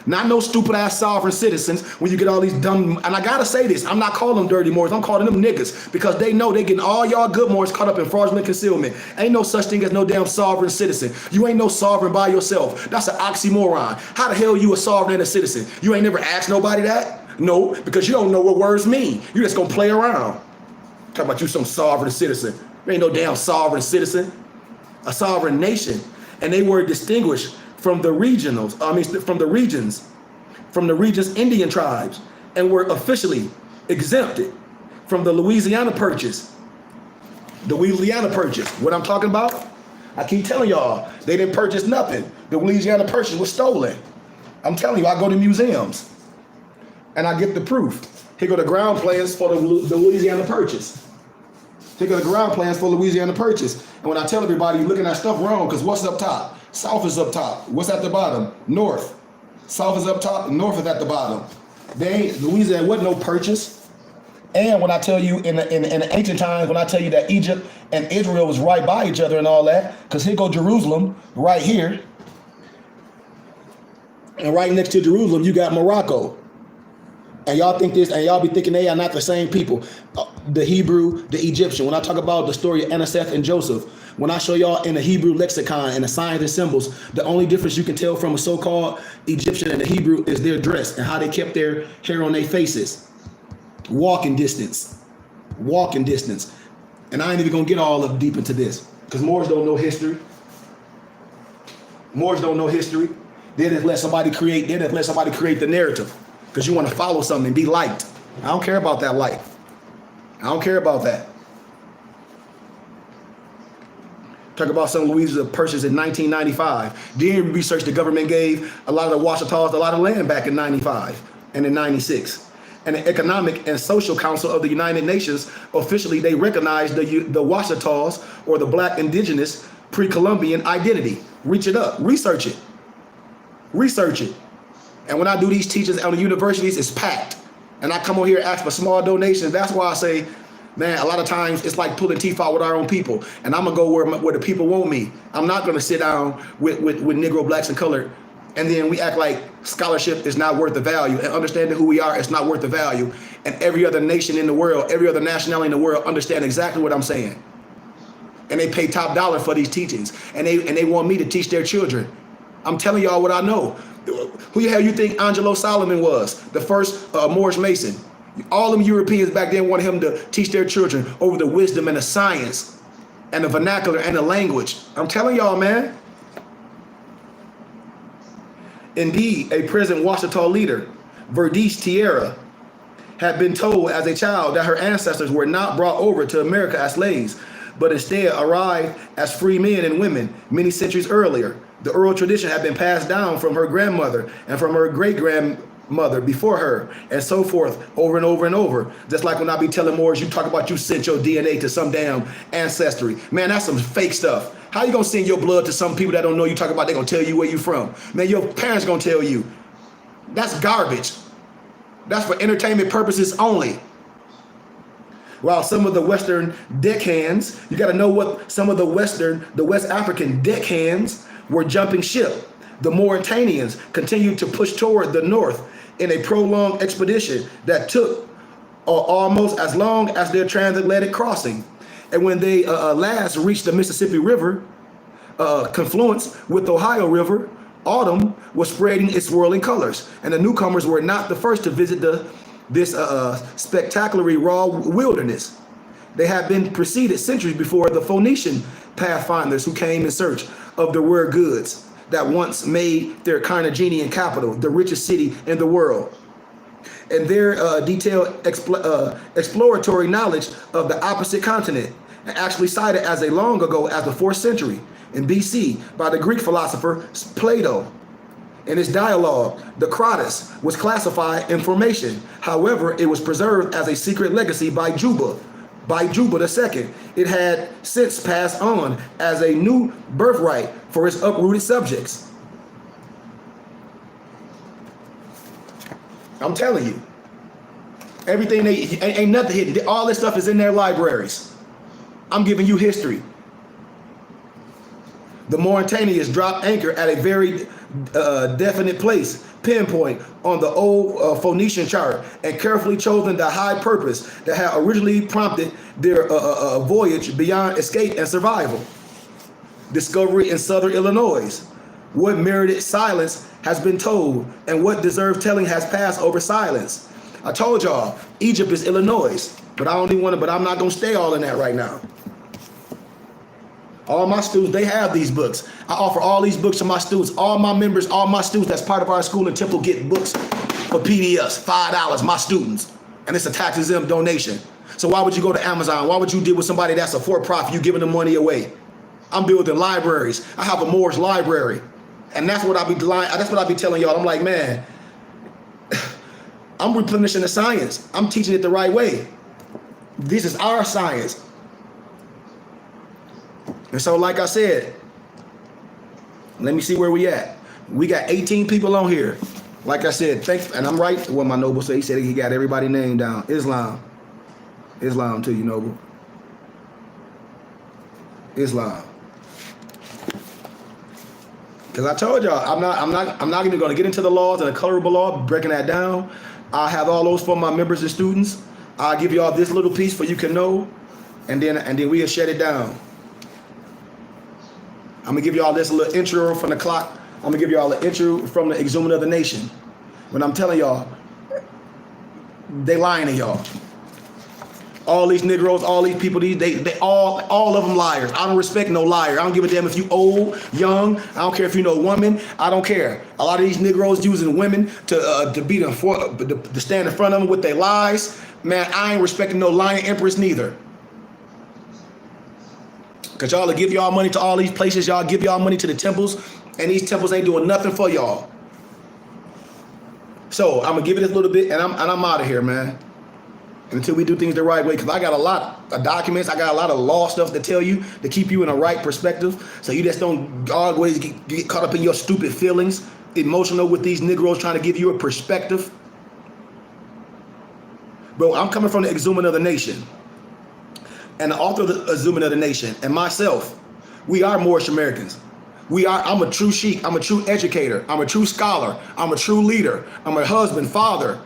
Not no stupid ass sovereign citizens when you get all these dumb, and I gotta say this, I'm not calling them dirty Moors, I'm calling them niggas because they know they getting all y'all good Moors caught up in fraudulent concealment. Ain't no such thing as no damn sovereign citizen. You ain't no sovereign by yourself. That's an oxymoron. How the hell you a sovereign and a citizen? You ain't never asked nobody that? No, because you don't know what words mean. You just gonna play around. Talk about you some sovereign citizen. There ain't no damn sovereign citizen. A sovereign nation. And they were distinguished from the from the region's Indian tribes, and were officially exempted from the Louisiana Purchase. The Louisiana Purchase. What I'm talking about? I keep telling y'all, they didn't purchase nothing. The Louisiana Purchase was stolen. I'm telling you, I go to museums and I get the proof. Here go the ground plans for the Louisiana Purchase. Here go the ground plans for Louisiana Purchase. And when I tell everybody you're looking at stuff wrong, because what's up top? South is up top. What's at the bottom? North. South is up top, north is at the bottom. Louisiana wasn't no purchase. And when I tell you in the ancient times, when I tell you that Egypt and Israel was right by each other and all that, because here go Jerusalem right here. And right next to Jerusalem, you got Morocco. And y'all think this, and y'all be thinking they are not the same people. The Hebrew, the Egyptian. When I talk about the story of Aneseth and Joseph, when I show y'all in the Hebrew lexicon and the signs and symbols, the only difference you can tell from a so-called Egyptian and the Hebrew is their dress and how they kept their hair on their faces. Walking distance. And I ain't even gonna get all up deep into this because Moors don't know history. They just let somebody create the narrative because you want to follow something and be liked. I don't care about that like. I don't care about that. Talk about some Louisiana purchase in 1995. Then research the government gave a lot of the Washitas a lot of land back in 95 and in 96. And the Economic and Social Council of the United Nations, officially they recognized the Washitas or the Black Indigenous pre-Columbian identity. Reach it up, research it. And when I do these teachings at the universities, it's packed. And I come on here and ask for small donations. That's why I say, man, a lot of times it's like pulling teeth out with our own people. And I'm gonna go where the people want me. I'm not gonna sit down with Negro, blacks, and colored, and then we act like scholarship is not worth the value. And understanding who we are is not worth the value. And every other nation in the world, every other nationality in the world understand exactly what I'm saying. And they pay top dollar for these teachings. And they want me to teach their children. I'm telling y'all what I know. Who the hell you think Angelo Solomon was? The first Moorish Mason. All them Europeans back then wanted him to teach their children over the wisdom and the science and the vernacular and the language. I'm telling y'all, man. Indeed, a present Ouachita leader, Verdice Tierra, had been told as a child that her ancestors were not brought over to America as slaves, but instead arrived as free men and women many centuries earlier. The oral tradition had been passed down from her grandmother and from her great-grandmother before her, and so forth, over and over and over. Just like when I be telling Moors, you talk about you sent your DNA to some damn ancestry. Man, that's some fake stuff. How you gonna send your blood to some people that don't know you talk about they gonna tell you where you from? Man, your parents gonna tell you. That's garbage. That's for entertainment purposes only. While some of the Western deckhands, you got to know what some of the West African deckhands were jumping ship. The Mauritanians continued to push toward the north in a prolonged expedition that took almost as long as their transatlantic crossing. And when they last reached the Mississippi River confluence with the Ohio River, autumn was spreading its swirling colors, and the newcomers were not the first to visit this spectacularly raw wilderness. They had been preceded centuries before the Phoenician pathfinders who came in search of the rare goods that once made their Carthaginian capital the richest city in the world. And their detailed exploratory knowledge of the opposite continent, actually cited as long ago as the 4th century in BC by the Greek philosopher Plato. In his dialogue, the Crates was classified information. However, it was preserved as a secret legacy by Juba II. It had since passed on as a new birthright for its uprooted subjects. I'm telling you, everything ain't nothing hidden. All this stuff is in their libraries. I'm giving you history. The Mauritanians dropped anchor at a very definite place, pinpoint on the old Phoenician chart, and carefully chosen the high purpose that had originally prompted their voyage beyond escape and survival. Discovery in southern Illinois. What merited silence has been told, and what deserved telling has passed over silence. I told y'all, Egypt is Illinois, but I'm not gonna stay all in that right now. All my students, they have these books. I offer all these books to my students. All my members, all my students that's part of our school and temple get books for PDFs, $5, my students. And it's a tax-exempt donation. So why would you go to Amazon? Why would you deal with somebody that's a for-profit, you giving the money away? I'm building libraries. I have a Moorish library. And that's what I be telling y'all. I'm like, man, I'm replenishing the science. I'm teaching it the right way. This is our science. And so, like I said, let me see where we at. We got 18 people on here. Like I said, thanks. And I'm right. What my Noble said, he said he got everybody named down. Islam to you, Noble. Islam. Because I told y'all, I'm not even going to get into the laws and the colorable law, breaking that down. I have all those for my members and students. I'll give y'all this little piece for you can know, and then we'll shut it down. I'm gonna give y'all this little intro from the clock. I'm gonna give y'all an intro from the exhuming of the nation. When I'm telling y'all, they lying to y'all. All these Negroes, all these people, they all of them liars. I don't respect no liar. I don't give a damn if you old, young. I don't care if you know woman. I don't care. A lot of these Negroes using women to be to stand in front of them with their lies. Man, I ain't respecting no lying empress neither. Because y'all will give y'all money to all these places. Y'all give y'all money to the temples. And these temples ain't doing nothing for y'all. So I'm going to give it a little bit. And I'm out of here, man. Until we do things the right way. Because I got a lot of documents. I got a lot of law stuff to tell you. To keep you in a right perspective. So you just don't always get caught up in your stupid feelings. Emotional with these Negroes trying to give you a perspective. Bro, I'm coming from the exhuming of the nation. And the author of the Exhuming of the Nation, and myself, we are Moorish Americans. I'm a true sheik. I'm a true educator. I'm a true scholar. I'm a true leader. I'm a husband, father,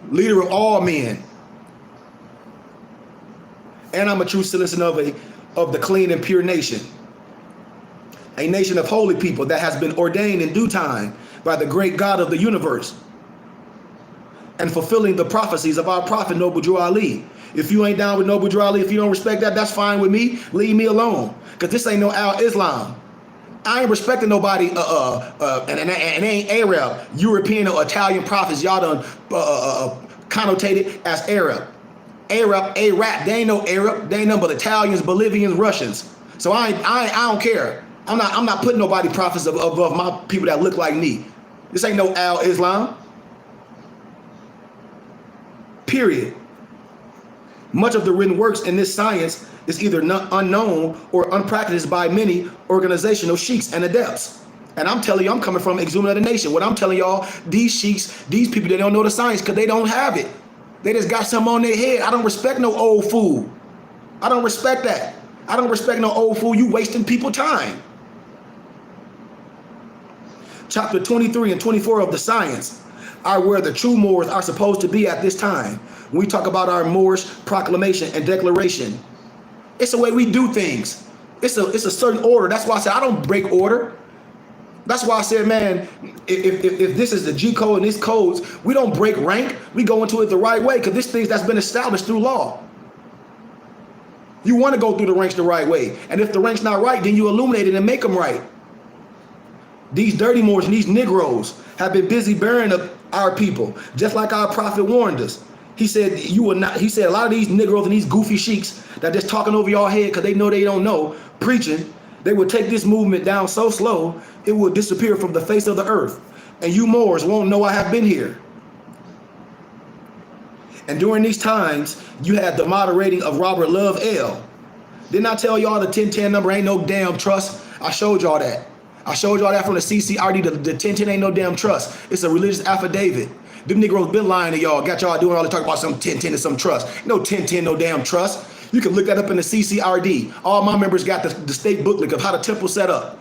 leader of all men. And I'm a true citizen of of the clean and pure nation, a nation of holy people that has been ordained in due time by the great God of the universe, and fulfilling the prophecies of our prophet Noble Drew Ali. If you ain't down with Noble Drew Ali, if you don't respect that, that's fine with me. Leave me alone, because this ain't no Al-Islam. I ain't respecting nobody, and it ain't Arab, European, or Italian prophets. Y'all done connotated as Arab. Arab, they ain't no Arab. They ain't nothing but Italians, Bolivians, Russians. So I don't care. I'm not putting nobody prophets above my people that look like me. This ain't no Al-Islam. Period. Much of the written works in this science is either unknown or unpracticed by many organizational sheiks and adepts. And I'm telling you, I'm coming from Exhumed of the Nation. What I'm telling y'all, these sheiks, these people, they don't know the science because they don't have it. They just got something on their head. I don't respect no old fool. I don't respect that. I don't respect no old fool. You wasting people time. Chapter 23 and 24 of the science are where the true Moors are supposed to be at this time. When we talk about our Moorish proclamation and declaration, it's the way we do things. It's a certain order. That's why I said I don't break order. That's why I said, man, if this is the G code and these codes, we don't break rank. We go into it the right way, because this thing that's been established through law. You want to go through the ranks the right way. And if the rank's not right, then you illuminate it and make them right. These dirty Moors and these Negroes have been busy burying up our people, just like our prophet warned us. He said, you will not. He said, a lot of these Negroes and these goofy sheiks that just talking over y'all head because they know they don't know, preaching, they will take this movement down so slow, it will disappear from the face of the earth. And you Moors won't know I have been here. And during these times, you had the moderating of Robert Love L. Didn't I tell y'all the 1010 number ain't no damn trust? I showed y'all that. I showed y'all that from the CCRD. The 1010 ain't no damn trust. It's a religious affidavit. Them Negroes been lying to y'all. Got y'all doing all the talk about some 1010 and some trust. No 1010, no damn trust. You can look that up in the CCRD. All my members got the state booklet of how the temple set up.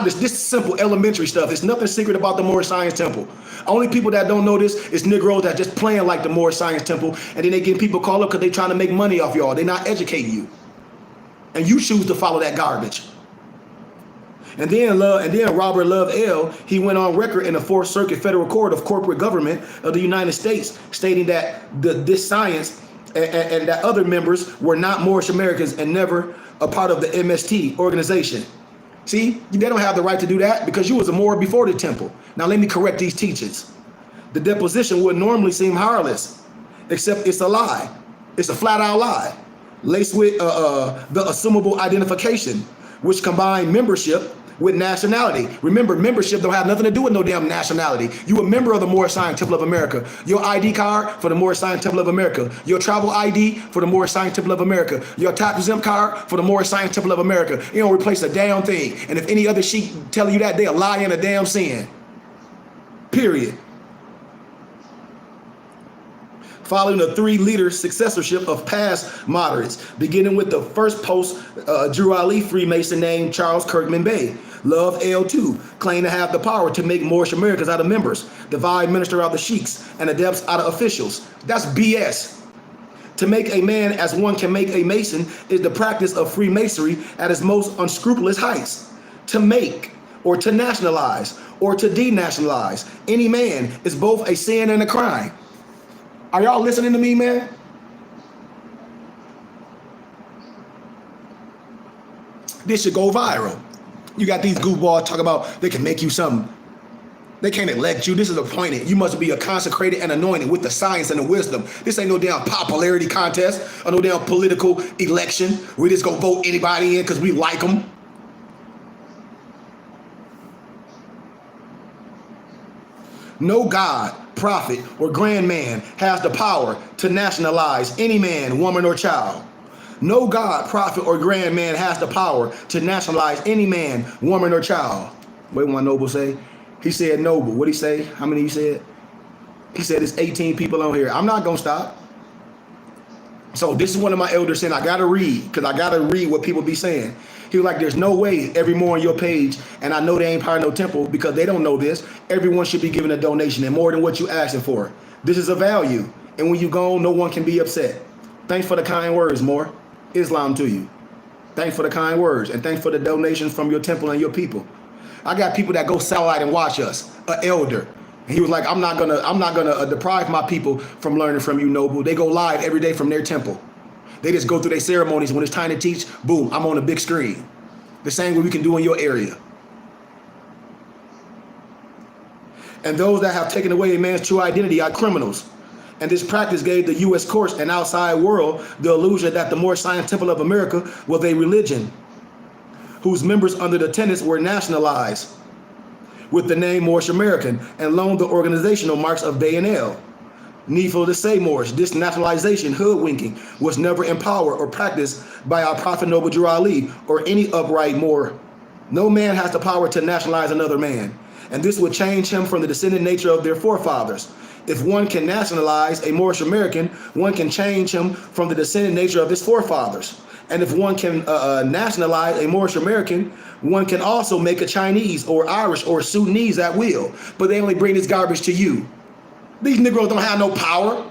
This simple elementary stuff. It's nothing secret about the Moorish Science Temple. Only people that don't know this is Negroes that just playing like the Moorish Science Temple, and then they getting people called up because they trying to make money off y'all. They not educating you. And you choose to follow that garbage. And then Robert Love L., he went on record in the Fourth Circuit Federal Court of Corporate Government of the United States, stating that this science and that other members were not Moorish Americans and never a part of the MST organization. See, they don't have the right to do that because you was a Moor before the temple. Now let me correct these teachings. The deposition would normally seem harmless, except it's a lie. It's a flat out lie, laced with the assumable identification, which combine membership with nationality. Remember, membership don't have nothing to do with no damn nationality. You a member of the Moorish Science Temple of America. Your ID card for the Moorish Science Temple of America. Your travel ID for the Moorish Science Temple of America. Your tax exempt card for the Moorish Science Temple of America. You don't replace a damn thing. And if any other sheik telling you that, they a lie and a damn sin. Period. Following the three-leader successorship of past moderates, beginning with the first post-Drew Ali Freemason named Charles Kirkman Bey. Love L2 claimed to have the power to make Moorish Americans out of members, divide minister out of sheiks, and adepts out of officials. That's BS. To make a man as one can make a mason is the practice of Freemasonry at its most unscrupulous heights. To make, or to nationalize, or to denationalize any man is both a sin and a crime. Are y'all listening to me, man? This should go viral. You got these goofballs talking about they can make you something. They can't elect you. This is appointed. You must be a consecrated and anointed with the science and the wisdom. This ain't no damn popularity contest or no damn political election. We just go vote anybody in because we like them. No God, prophet, or grand man has the power to nationalize any man, woman, or child. No God, prophet, or grand man has the power to nationalize any man, woman, or child. What did my noble say? He said noble. What did he say? How many he said? He said it's 18 people on here. I'm not going to stop. So this is one of my elders saying I got to read, because I got to read what people be saying. He was like, there's no way every more on your page, and I know they ain't part of no temple because they don't know this, everyone should be given a donation and more than what you asking for. This is a value. And when you go, no one can be upset. Thanks for the kind words, Moore. Islam to you. Thanks for the kind words, and thanks for the donations from your temple and your people. I got people that go satellite and watch us. An elder, and he was like, I'm not gonna deprive my people from learning from you, Noble. They go live every day from their temple. They just go through their ceremonies. When it's time to teach, boom, I'm on a big screen. The same way we can do in your area. And those that have taken away a man's true identity are criminals. And this practice gave the U.S. courts and outside world the illusion that the Moorish Science Temple of America was a religion whose members under the tenets were nationalized with the name Moorish American and loaned the organizational marks of Bay and L. Needful to say, Moorish, this nationalization, hoodwinking, was never empowered or practiced by our Prophet Noble Drew Ali or any upright Moor. No man has the power to nationalize another man, and this would change him from the descendant nature of their forefathers. If one can nationalize a Moorish American, one can change him from the descendant nature of his forefathers. And if one can nationalize a Moorish American, one can also make a Chinese or Irish or Sudanese at will. But they only bring this garbage to you. These Negroes don't have no power.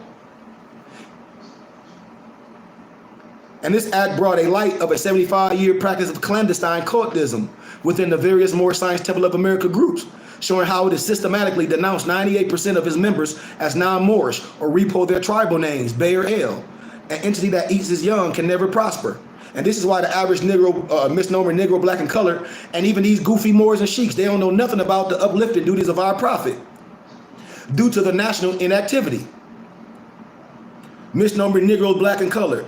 And this act brought a light of a 75-year practice of clandestine cultism within the various Moorish Science Temple of America groups, showing how it is systematically denounced 98% of its members as non-Moorish or repo their tribal names, Bay or L. An entity that eats its young can never prosper. And this is why the average Negro, misnomer Negro, black and colored, and even these goofy Moors and sheiks, they don't know nothing about the uplifting duties of our prophet due to the national inactivity. Misnomer Negro, black and colored,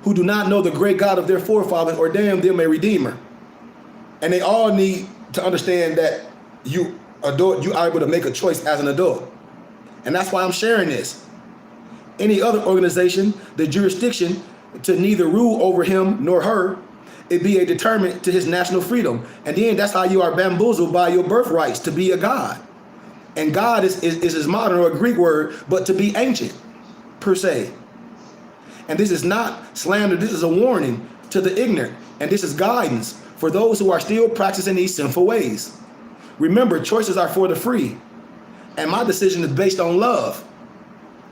who do not know the great God of their forefathers or damn them a redeemer. And they all need to understand that you are able to make a choice as an adult. And that's why I'm sharing this. Any other organization, the jurisdiction to neither rule over him nor her, it be a deterrent to his national freedom. And then that's how you are bamboozled by your birthrights to be a God. And God is his modern or Greek word, but to be ancient, per se. And this is not slander, this is a warning to the ignorant. And this is guidance for those who are still practicing these sinful ways. Remember, choices are for the free. And my decision is based on love.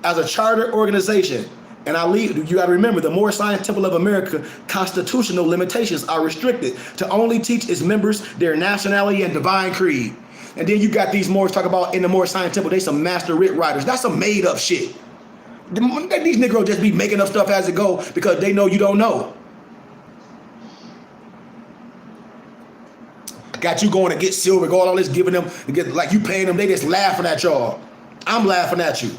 As a charter organization, and you got to remember, the Moorish Science Temple of America constitutional limitations are restricted to only teach its members their nationality and divine creed. And then you got these Moors talk about in the Moorish Science Temple, they some master writ writers. That's some made up shit. These Negroes just be making up stuff as it go because they know you don't know. Got you going to get silver, go all this, giving them, like you paying them, they just laughing at y'all. I'm laughing at you.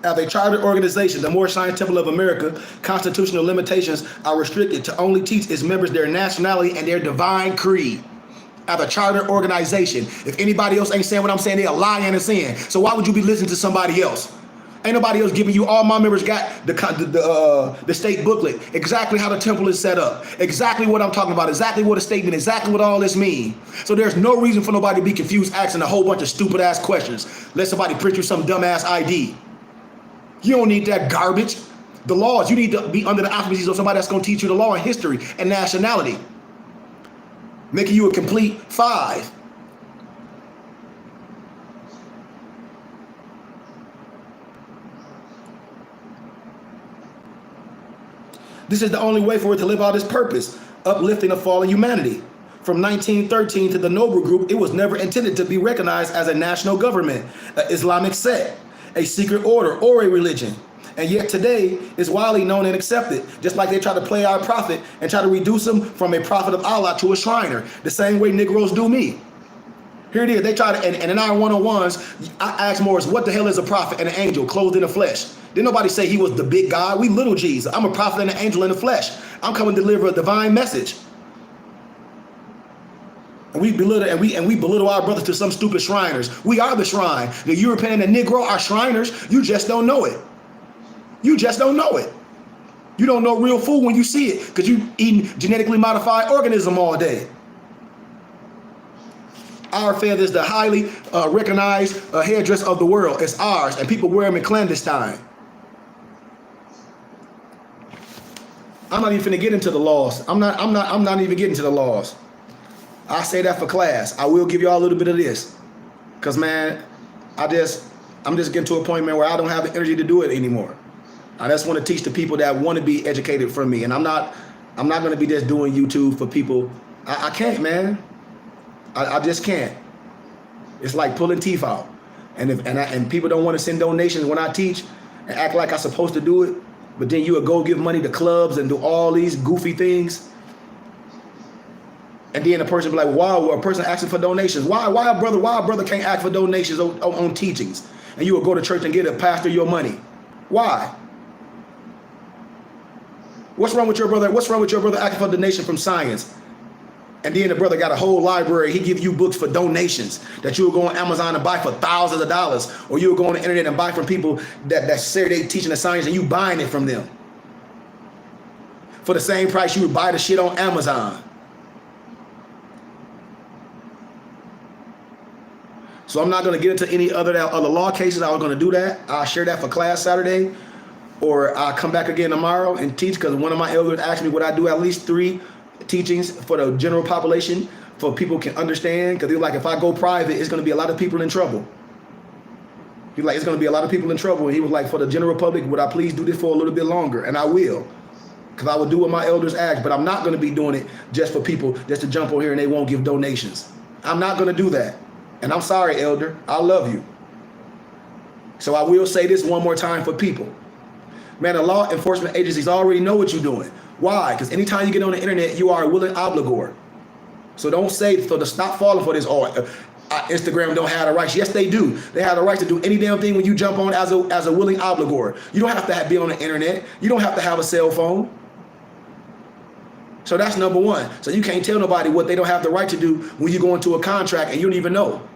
As a chartered organization, the Moorish Science Temple of America constitutional limitations are restricted to only teach its members their nationality and their divine creed. As a chartered organization, if anybody else ain't saying what I'm saying, they're lying and saying. So why would you be listening to somebody else? Ain't nobody else giving you. All my members got the state booklet, exactly how the temple is set up, exactly what I'm talking about, exactly what a statement, exactly what all this means. So there's no reason for nobody to be confused, asking a whole bunch of stupid ass questions. Let somebody print you some dumb ass ID. You don't need that garbage. The laws, you need to be under the auspices of somebody that's going to teach you the law and history and nationality, making you a complete 5. This is the only way for it to live out its purpose, uplifting a fallen humanity. From 1913 to the Noble Group, it was never intended to be recognized as a national government, an Islamic sect, a secret order, or a religion. And yet today, it's widely known and accepted, just like they try to play our prophet and try to reduce him from a prophet of Allah to a Shriner, the same way Negroes do me. Here it is, they try to, and in our one-on-ones, I ask Morris, what the hell is a prophet and an angel clothed in the flesh? Didn't nobody say he was the big God? We little G's. I'm a prophet and an angel in the flesh. I'm coming to deliver a divine message. And we belittle our brothers to some stupid Shriners. We are the shrine. The European and the Negro are Shriners. You just don't know it. You just don't know it. You don't know real food when you see it because you eating genetically modified organism all day. Our feather is the highly recognized hairdress of the world. It's ours, and people wear them in clandestine. I'm not even finna get into the laws. I'm not even getting to the laws. I say that for class. I will give y'all a little bit of this, cause man, I'm just getting to a point, man, where I don't have the energy to do it anymore. I just want to teach the people that want to be educated from me. And I'm not going to be just doing YouTube for people. I can't, man. I just can't. It's like pulling teeth out. And people don't want to send donations when I teach and act like I'm supposed to do it. But then you would go give money to clubs and do all these goofy things. And then a person be like, wow, a person asking for donations. Why a brother can't ask for donations on teachings? And you will go to church and get a pastor your money. Why? What's wrong with your brother? What's wrong with your brother asking for donation from science? And then the brother got a whole library. He give you books for donations that you'll go on Amazon and buy for thousands of dollars. Or you'll go on the internet and buy from people that say they teaching the science and you buying it from them. For the same price you would buy the shit on Amazon. So I'm not going to get into any other law cases. I was going to do that. I'll share that for class Saturday. Or I'll come back again tomorrow and teach, because one of my elders asked me would I do at least 3 teachings for the general population for people can understand, because they're like, if I go private, it's going to be a lot of people in trouble. He's like, it's going to be a lot of people in trouble. And he was like, for the general public, would I please do this for a little bit longer? And I will, because I will do what my elders ask, but I'm not going to be doing it just for people just to jump on here and they won't give donations. I'm not going to do that. And I'm sorry, elder, I love you. So I will say this one more time for people. Man, the law enforcement agencies already know what you're doing. Why? Because anytime you get on the internet, you are a willing obligor. So don't say, so to stop falling for this, Instagram don't have the rights. Yes, they do. They have the right to do any damn thing when you jump on as a willing obligor. You don't have to be on the internet. You don't have to have a cell phone. So that's number one. So you can't tell nobody what they don't have the right to do when you go into a contract and you don't even know.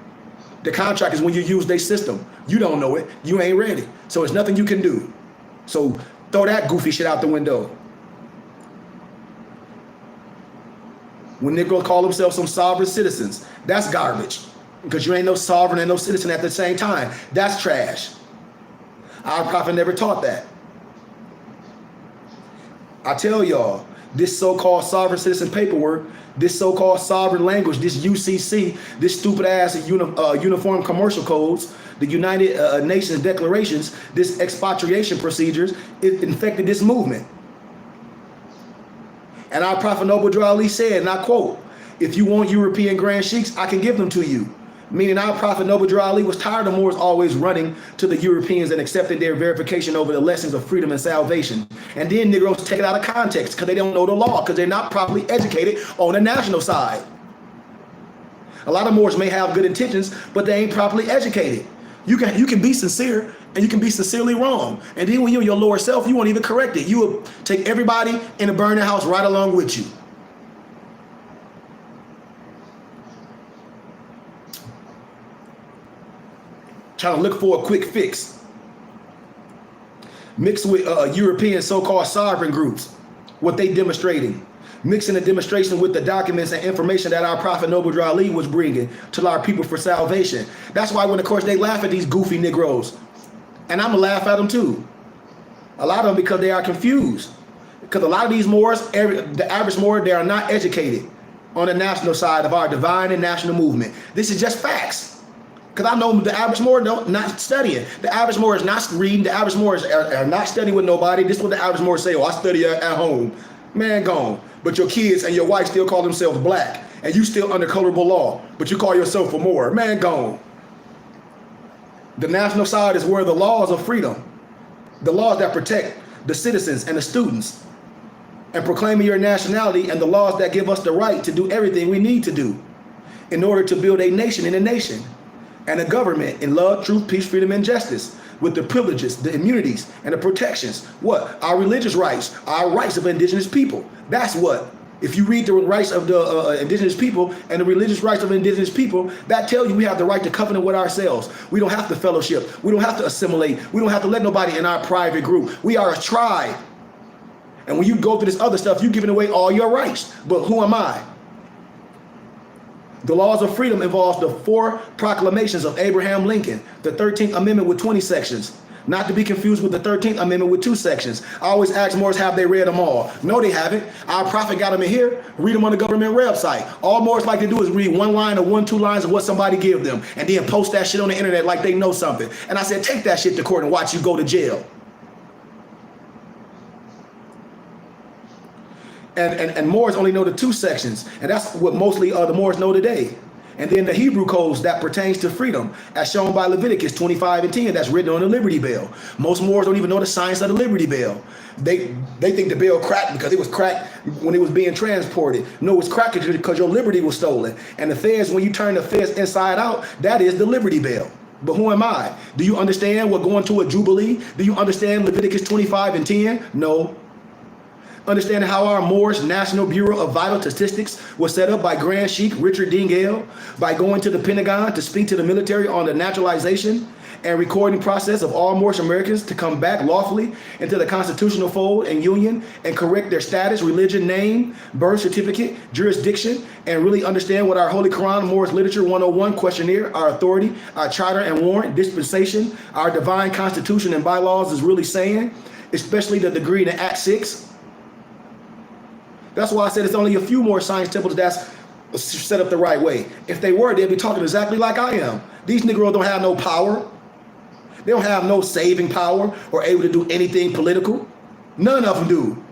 The contract is when you use their system. You don't know it. You ain't ready. So there's nothing you can do. So throw that goofy shit out the window. When Negroes call themselves some sovereign citizens, that's garbage. Because you ain't no sovereign and no citizen at the same time. That's trash. Our prophet never taught that. I tell y'all, this so-called sovereign citizen paperwork, this so-called sovereign language, this UCC, this stupid ass uniform commercial codes, the United Nations declarations, this expatriation procedures, it infected this movement. And our prophet Noble Drew Ali said, and I quote, if you want European grand sheiks, I can give them to you. Meaning our prophet Noble Drew Ali was tired of Moors always running to the Europeans and accepting their verification over the lessons of freedom and salvation. And then Negroes take it out of context because they don't know the law, because they're not properly educated on the national side. A lot of Moors may have good intentions, but they ain't properly educated. You can be sincere and you can be sincerely wrong. And then when you're your lower self, you won't even correct it. You will take everybody in a burning house right along with you. Trying to look for a quick fix. Mixed with European so-called sovereign groups, what they demonstrating. Mixing the demonstration with the documents and information that our prophet Noble Drew Ali was bringing to our people for salvation. That's why when, of course, they laugh at these goofy Negroes. And I'm going to laugh at them too. A lot of them because they are confused. Because a lot of these Moors, the average Moor, they are not educated on the national side of our divine and national movement. This is just facts. Because I know the average Moor not studying. The average Moor is not reading. The average Moors are not studying with nobody. This is what the average Moors say. Oh, I study at home. Man, gone. But your kids and your wife still call themselves black. And you still under colorable law. But you call yourself a Moor. Man, gone. The national side is where the laws of freedom, the laws that protect the citizens and the students, and proclaiming your nationality, and the laws that give us the right to do everything we need to do in order to build a nation in a nation. And a government in love, truth, peace, freedom, and justice, with the privileges, the immunities, and the protections. What? Our religious rights, our rights of indigenous people. That's what. If you read the rights of the indigenous people and the religious rights of indigenous people, that tells you we have the right to covenant with ourselves. We don't have to fellowship. We don't have to assimilate. We don't have to let nobody in our private group. We are a tribe. And when you go through this other stuff, you're giving away all your rights. But who am I? The laws of freedom involves the 4 proclamations of Abraham Lincoln, the 13th Amendment with 20 sections, not to be confused with the 13th Amendment with 2 sections. I always ask Moors, have they read them all? No, they haven't. Our prophet got them in here. Read them on the government website. All Moors like to do is read 1 line or 2 lines of what somebody give them and then post that shit on the internet like they know something. And I said, take that shit to court and watch you go to jail. And Moors only know the two sections, and that's what mostly the Moors know today. And then the Hebrew codes that pertains to freedom, as shown by Leviticus 25 and 10, that's written on the Liberty Bell. Most Moors don't even know the science of the Liberty Bell. They think the bell cracked because it was cracked when it was being transported. No, it was cracked because your liberty was stolen. And the feds, when you turn the feds inside out, that is the Liberty Bell. But who am I? Do you understand what going to a Jubilee? Do you understand Leviticus 25 and 10? No. Understanding how our Moorish National Bureau of Vital Statistics was set up by Grand Sheikh Richard Dingale by going to the Pentagon to speak to the military on the naturalization and recording process of all Moorish Americans to come back lawfully into the constitutional fold and union and correct their status, religion, name, birth certificate, jurisdiction, and really understand what our Holy Quran, Moorish Literature 101 questionnaire, our authority, our charter and warrant, dispensation, our divine constitution and bylaws is really saying, especially the degree in Act 6. That's why I said it's only a few more science temples that's set up the right way. If they were, they'd be talking exactly like I am. These Negroes don't have no power. They don't have no saving power or able to do anything political. None of them do.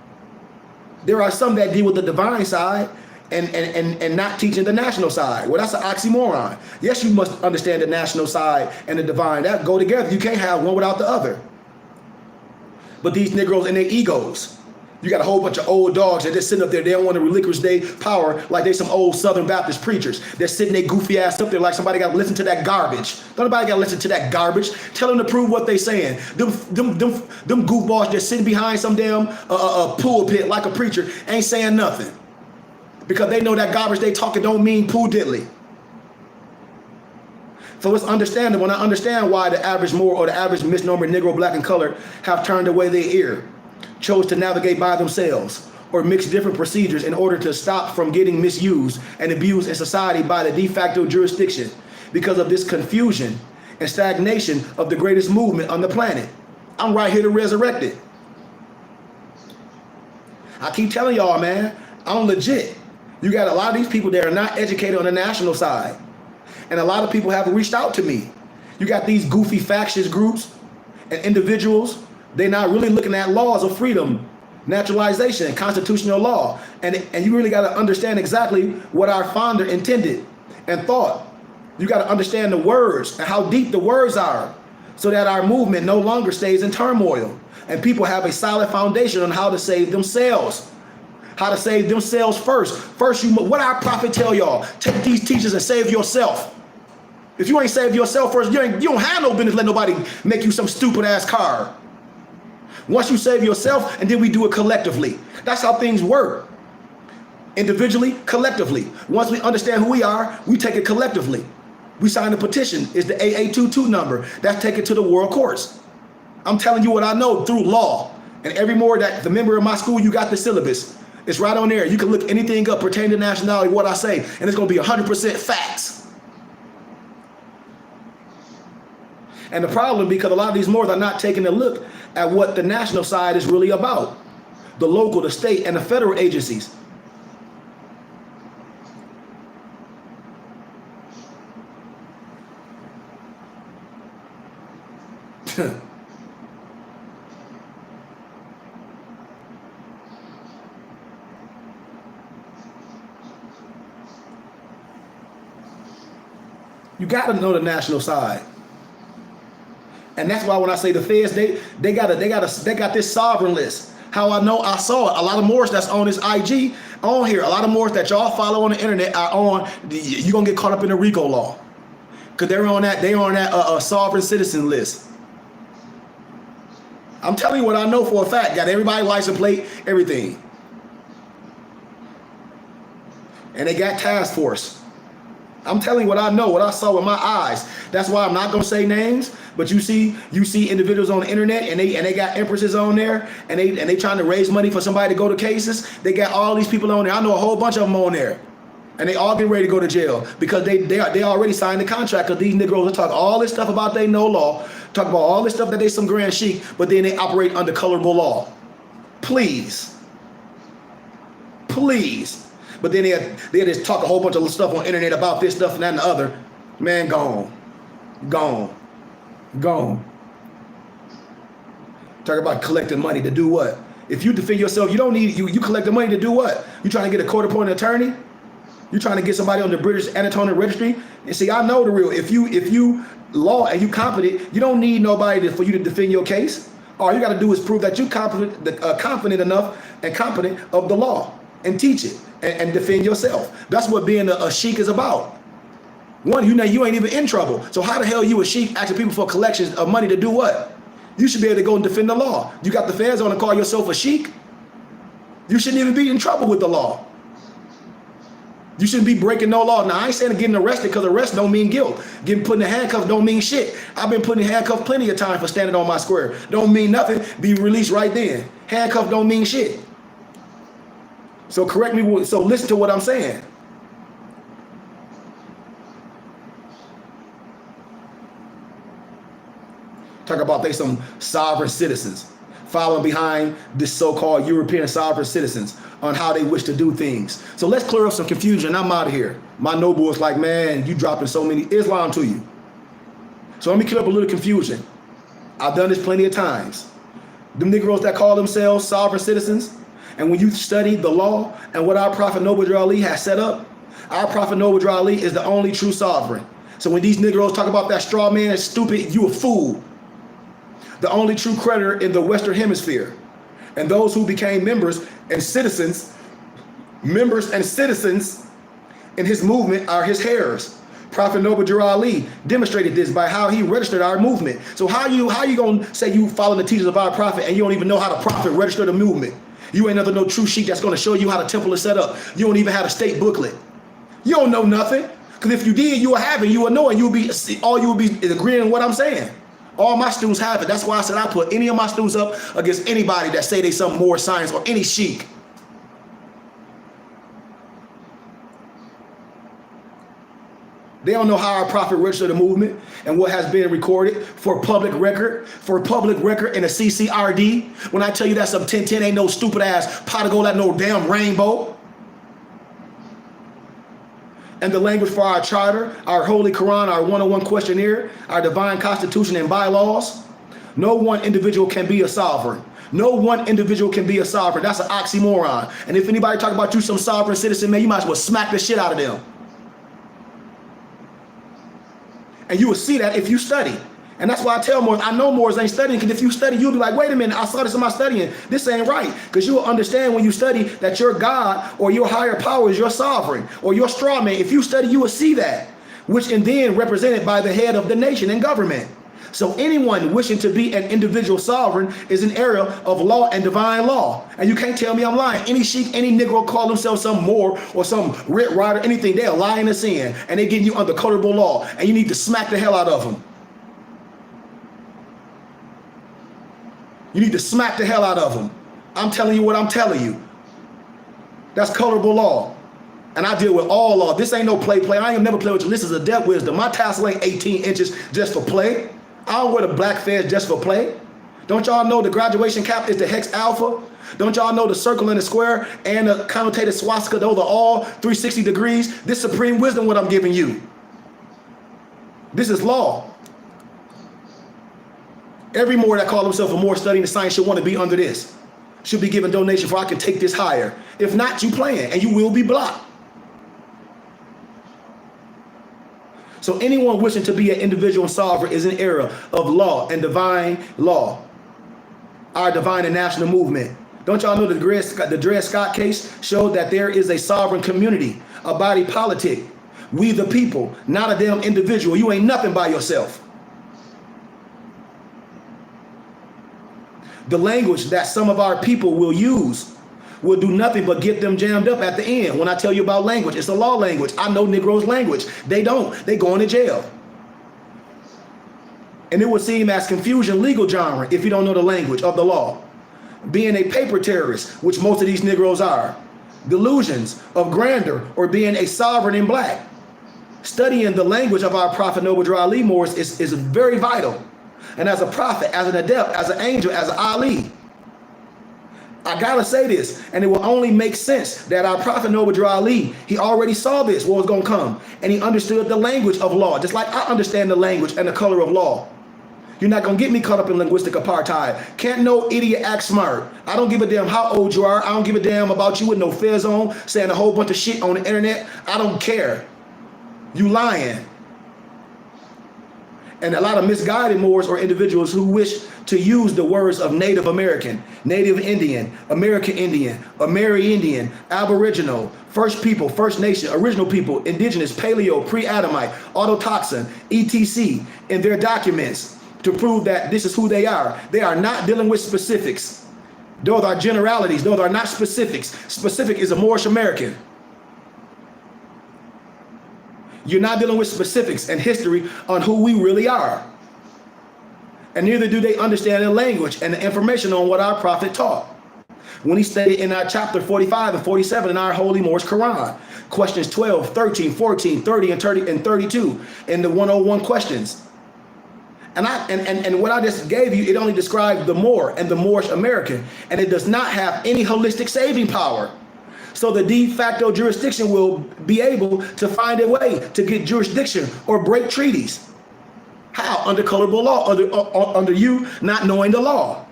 There are some that deal with the divine side and not teaching the national side. Well, that's an oxymoron. Yes, you must understand the national side and the divine. That go together. You can't have one without the other. But these Negroes and their egos. You got a whole bunch of old dogs that just sitting up there. They don't want to relinquish their power like they some old Southern Baptist preachers. They're sitting their goofy ass up there like somebody got to listen to that garbage. Nobody got to listen to that garbage. Tell them to prove what they saying. Them goofballs just sitting behind some damn pulpit like a preacher ain't saying nothing. Because they know that garbage they talking don't mean poo diddly. So it's understandable, and I understand why the average Moor or the average misnomer Negro, black, and colored have turned away their ear, chose to navigate by themselves, or mix different procedures in order to stop from getting misused and abused in society by the de facto jurisdiction because of this confusion and stagnation of the greatest movement on the planet. I'm right here to resurrect it. I keep telling y'all, man, I'm legit. You got a lot of these people that are not educated on the national side. And a lot of people have reached out to me. You got these goofy factious groups and individuals. They're not really looking at laws of freedom, naturalization, and constitutional law. And you really got to understand exactly what our founder intended and thought. You got to understand the words and how deep the words are so that our movement no longer stays in turmoil. And people have a solid foundation on how to save themselves. How to save themselves first. First, what our prophet tell y'all? Take these teachers and save yourself. If you ain't saved yourself first, you don't have no business letting nobody make you some stupid ass card. Once you save yourself, and then we do it collectively. That's how things work. Individually, collectively. Once we understand who we are, we take it collectively. We sign a petition. It's the AA22 number. That's taken to the world courts. I'm telling you what I know through law. And every more that the member of my school, you got the syllabus. It's right on there. You can look anything up pertaining to nationality, what I say, and it's going to be 100% facts. And the problem, because a lot of these Moors are not taking a look at what the national side is really about. The local, the state, and the federal agencies. You got to know the national side. And that's why when I say the feds, they got this sovereign list. How I know, I saw it. A lot of Moors that's on this IG on here. A lot of Moors that y'all follow on the internet are on. You're gonna get caught up in the RICO law, cause they're on that sovereign citizen list. I'm telling you what I know for a fact. Got everybody license plate, everything, and they got task force. I'm telling you what I know, what I saw with my eyes. That's why I'm not gonna say names, but you see individuals on the internet and they got empresses on there and they trying to raise money for somebody to go to cases. They got all these people on there. I know a whole bunch of them on there, and they all get ready to go to jail because they already signed the contract. Because these Negroes will talk all this stuff about they know law, talk about all this stuff that they some grand chic, but then they operate under colorable law. Please. But then they just talk a whole bunch of stuff on the internet about this stuff and that and the other. Man, gone. Talk about collecting money to do what? If you defend yourself, you don't need, you collect the money to do what? You trying to get a court-appointed attorney? You trying to get somebody on the British Anatolian Registry? And see, I know the real. If you law and you competent, you don't need nobody for you to defend your case. All you got to do is prove that you confident enough and competent of the law and teach it and defend yourself. That's what being a sheik is about. One, you know you ain't even in trouble. So how the hell you a sheik asking people for collections of money to do what? You should be able to go and defend the law. You got the feds on to call yourself a sheik? You shouldn't even be in trouble with the law. You shouldn't be breaking no law. Now, I ain't saying getting arrested, because arrest don't mean guilt. Getting put in handcuffs don't mean shit. I've been put in handcuffs plenty of time for standing on my square. Don't mean nothing. Be released right then. Handcuffs don't mean shit. So correct me. So listen to what I'm saying. Talk about they some sovereign citizens following behind this so-called European sovereign citizens on how they wish to do things. So let's clear up some confusion. I'm out of here. My noble is like, man, you dropping so many Islam to you. So let me clear up a little confusion. I've done this plenty of times. Them Negroes that call themselves sovereign citizens, and when you study the law and what our Prophet Noble Ali has set up, our Prophet Noble Ali is the only true sovereign. So when these Negroes talk about that straw man is stupid, you a fool. The only true creditor in the Western Hemisphere. And those who became members and citizens in his movement are his heirs. Prophet Noble Ali demonstrated this by how he registered our movement. So how you gonna say you follow the teachings of our prophet and you don't even know how the prophet registered the movement? You ain't no true sheik that's gonna show you how the temple is set up. You don't even have a state booklet. You don't know nothing. Because if you did, you will have it. You will know it. You will be agreeing with what I'm saying. All my students have it. That's why I said I put any of my students up against anybody that say they some more science or any sheik. They don't know how our prophet registered the movement and what has been recorded for public record in a CCRD. When I tell you that some 1010 ain't no stupid ass pot of gold at no damn rainbow. And the language for our charter, our Holy Quran, our 101 questionnaire, our divine constitution and bylaws. No one individual can be a sovereign. No one individual can be a sovereign. That's an oxymoron. And if anybody talk about you some sovereign citizen, man, you might as well smack the shit out of them. And you will see that if you study. And that's why I tell Moors, I know Moors ain't studying, because if you study, you'll be like, wait a minute, I saw this in my studying. This ain't right. Because you will understand when you study that your God or your higher power is your sovereign or your straw man. If you study, you will see that, which and then represented by the head of the nation and government. So anyone wishing to be an individual sovereign is an area of law and divine law. And you can't tell me I'm lying. Any sheik, any Negro call themselves some Moor or some Red Rider, anything, they're lying to sin. And they're getting you under colorable law. And you need to smack the hell out of them. You need to smack the hell out of them. I'm telling you what I'm telling you. That's colorable law. And I deal with all law. This ain't no play. I ain't never play with you. This is a death wisdom. My tassel ain't 18 inches just for play. I don't wear the black fez just for play. Don't y'all know the graduation cap is the hex alpha? Don't y'all know the circle and the square and the connotated swastika, those are all 360 degrees? This supreme wisdom what I'm giving you. This is law. Every Moor that call himself a Moor studying the science should want to be under this. Should be given donation for I can take this higher. If not, you playing and you will be blocked. So anyone wishing to be an individual and sovereign is an era of law and divine law. Our divine and national movement. Don't y'all know the Dred Scott case showed that there is a sovereign community, a body politic. We the people, not a damn individual. You ain't nothing by yourself. The language that some of our people will use will do nothing but get them jammed up at the end. When I tell you about language, it's a law language. I know Negroes' language. They don't. They going to jail. And it would seem as confusion legal genre if you don't know the language of the law. Being a paper terrorist, which most of these Negroes are. Delusions of grandeur or being a sovereign in black. Studying the language of our Prophet Noble Ali Moors is very vital. And as a prophet, as an adept, as an angel, as an Ali, I gotta say this, and it will only make sense that our Prophet Noble Ali, he already saw this, what was gonna come, and he understood the language of law, just like I understand the language and the color of law. You're not going to get me caught up in linguistic apartheid. Can't no idiot act smart. I don't give a damn how old you are. I don't give a damn about you with no fez on, saying a whole bunch of shit on the internet. I don't care. You lying. And a lot of misguided Moors or individuals who wish to use the words of Native American, Native Indian, American Indian, Amerindian, Aboriginal, First People, First Nation, Original People, Indigenous, Paleo, Pre-Adamite, Autotoxin, etc. in their documents to prove that this is who they are. They are not dealing with specifics. Those are generalities. Those are not specifics. Specific is a Moorish American. You're not dealing with specifics and history on who we really are. And neither do they understand the language and the information on what our prophet taught. When he stated in our chapter 45 and 47 in our Holy Moorish Quran, questions 12, 13, 14, 30, and 32 in the 101 questions. And what I just gave you, it only describes the Moor and the Moorish American, and it does not have any holistic saving power. So the de facto jurisdiction will be able to find a way to get jurisdiction or break treaties. How? Under colorable law, under you not knowing the law.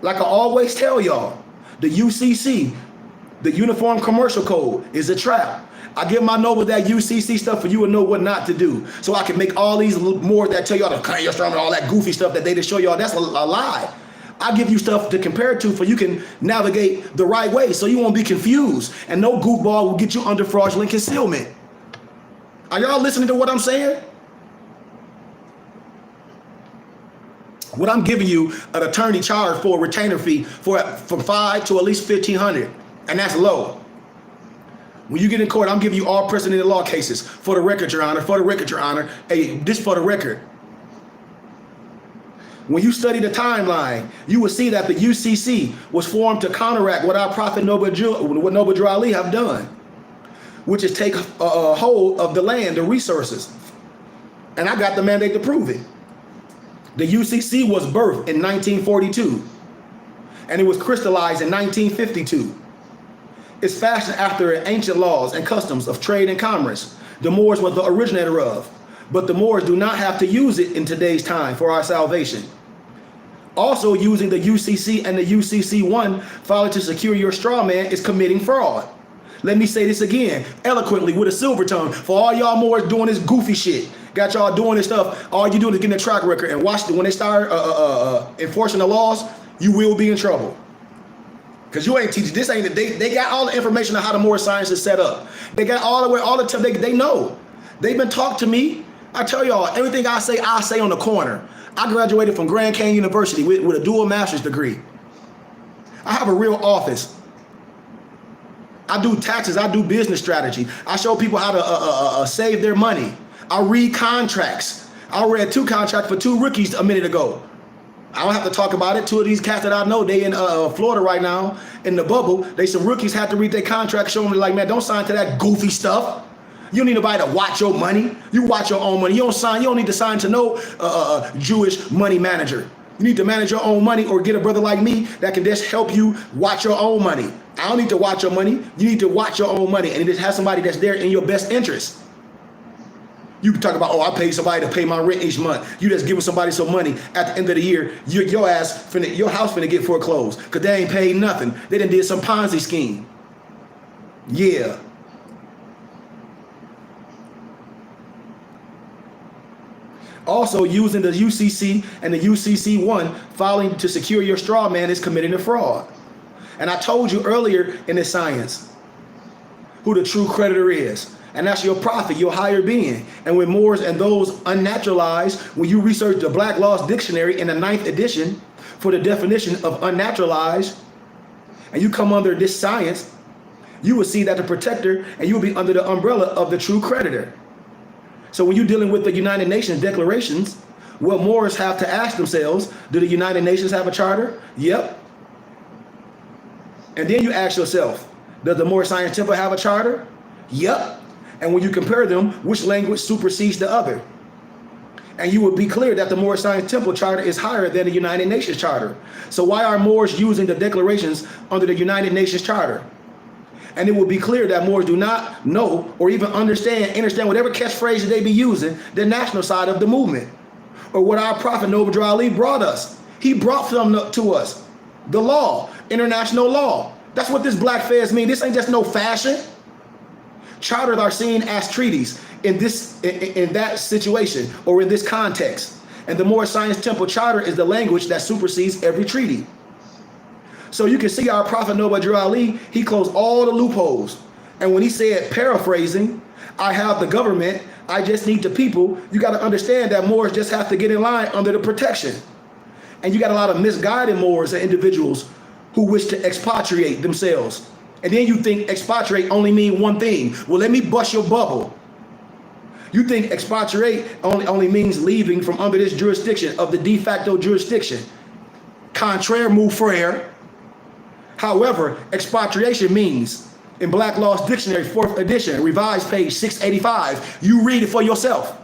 Like I always tell y'all, the UCC, the Uniform Commercial Code, is a trap. I give my noble that UCC stuff for you to know what not to do. So I can make all these more that tell y'all to cut your strong and all that goofy stuff that they just show y'all. That's a lie. I give you stuff to compare to for you can navigate the right way so you won't be confused and no goofball will get you under fraudulent concealment. Are y'all listening to what I'm saying? What I'm giving you, an attorney charge for a retainer fee from $500 to at least $1,500, and that's low. When you get in court, I'm giving you all precedent law cases. For the record, Your Honor, for the record, Your Honor, hey, this for the record. When you study the timeline, you will see that the UCC was formed to counteract what our prophet Noble Drew Ali have done, which is take a hold of the land, the resources. And I got the mandate to prove it. The UCC was birthed in 1942, and it was crystallized in 1952. It's fashioned after ancient laws and customs of trade and commerce. The Moors were the originator of, but the Moors do not have to use it in today's time for our salvation. Also, using the UCC and the UCC1 filed to secure your straw man is committing fraud. Let me say this again, eloquently with a silver tongue, for all y'all Moors doing this goofy shit. Got y'all doing this stuff. All you do is get in a track record and watch it. When they start enforcing the laws, you will be in trouble. Because you ain't teaching. This ain't, they got all the information on how the Moorish science is set up. They got all the time. They know. They've been talked to me. I tell y'all, everything I say on the corner. I graduated from Grand Canyon University with a dual master's degree. I have a real office. I do taxes. I do business strategy. I show people how to save their money. I read contracts. I read 2 contracts for 2 rookies a minute ago. I don't have to talk about it. 2 of these cats that I know, they in Florida right now in the bubble. They some rookies have to read their contract, show me like, man, don't sign to that goofy stuff. You don't need nobody to watch your money. You watch your own money. You don't need to sign to no Jewish money manager. You need to manage your own money or get a brother like me that can just help you watch your own money. I don't need to watch your money. You need to watch your own money and just have somebody that's there in your best interest. You can talk about, oh, I pay somebody to pay my rent each month. You just giving somebody some money at the end of the year. Your house finna get foreclosed because they ain't paid nothing. They done did some Ponzi scheme. Yeah. Also, using the UCC and the UCC1 filing to secure your straw man is committing a fraud. And I told you earlier in this science who the true creditor is. And that's your prophet, your higher being. And when Moors and those unnaturalized, when you research the Black Laws Dictionary in the 9th edition for the definition of unnaturalized, and you come under this science, you will see that the protector, and you will be under the umbrella of the true creditor. So when you're dealing with the United Nations declarations, what Moors have to ask themselves, do the United Nations have a charter? Yep. And then you ask yourself, does the Moorish Science Temple have a charter? Yep. And when you compare them, which language supersedes the other? And you will be clear that the Moorish Science Temple Charter is higher than the United Nations Charter. So why are Moors using the declarations under the United Nations Charter? And it will be clear that Moors do not know or even understand whatever catchphrase they be using, the national side of the movement. or what our Prophet Noble Ali brought us. He brought them to us. The law, international law. That's what this black fez mean. This ain't just no fashion. Charters are seen as treaties in that situation or in this context. And the Moorish Science Temple Charter is the language that supersedes every treaty. So you can see our Prophet Noble Ali, he closed all the loopholes. And when he said, paraphrasing, I have the government, I just need the people, you got to understand that Moors just have to get in line under the protection. And you got a lot of misguided Moors and individuals who wish to expatriate themselves. And then you think expatriate only mean one thing. Well, let me bust your bubble. You think expatriate only means leaving from under this jurisdiction of the de facto jurisdiction. Contraire, mon frère. However, expatriation means, in Black Law's Dictionary, 4th edition, revised page 685, you read it for yourself.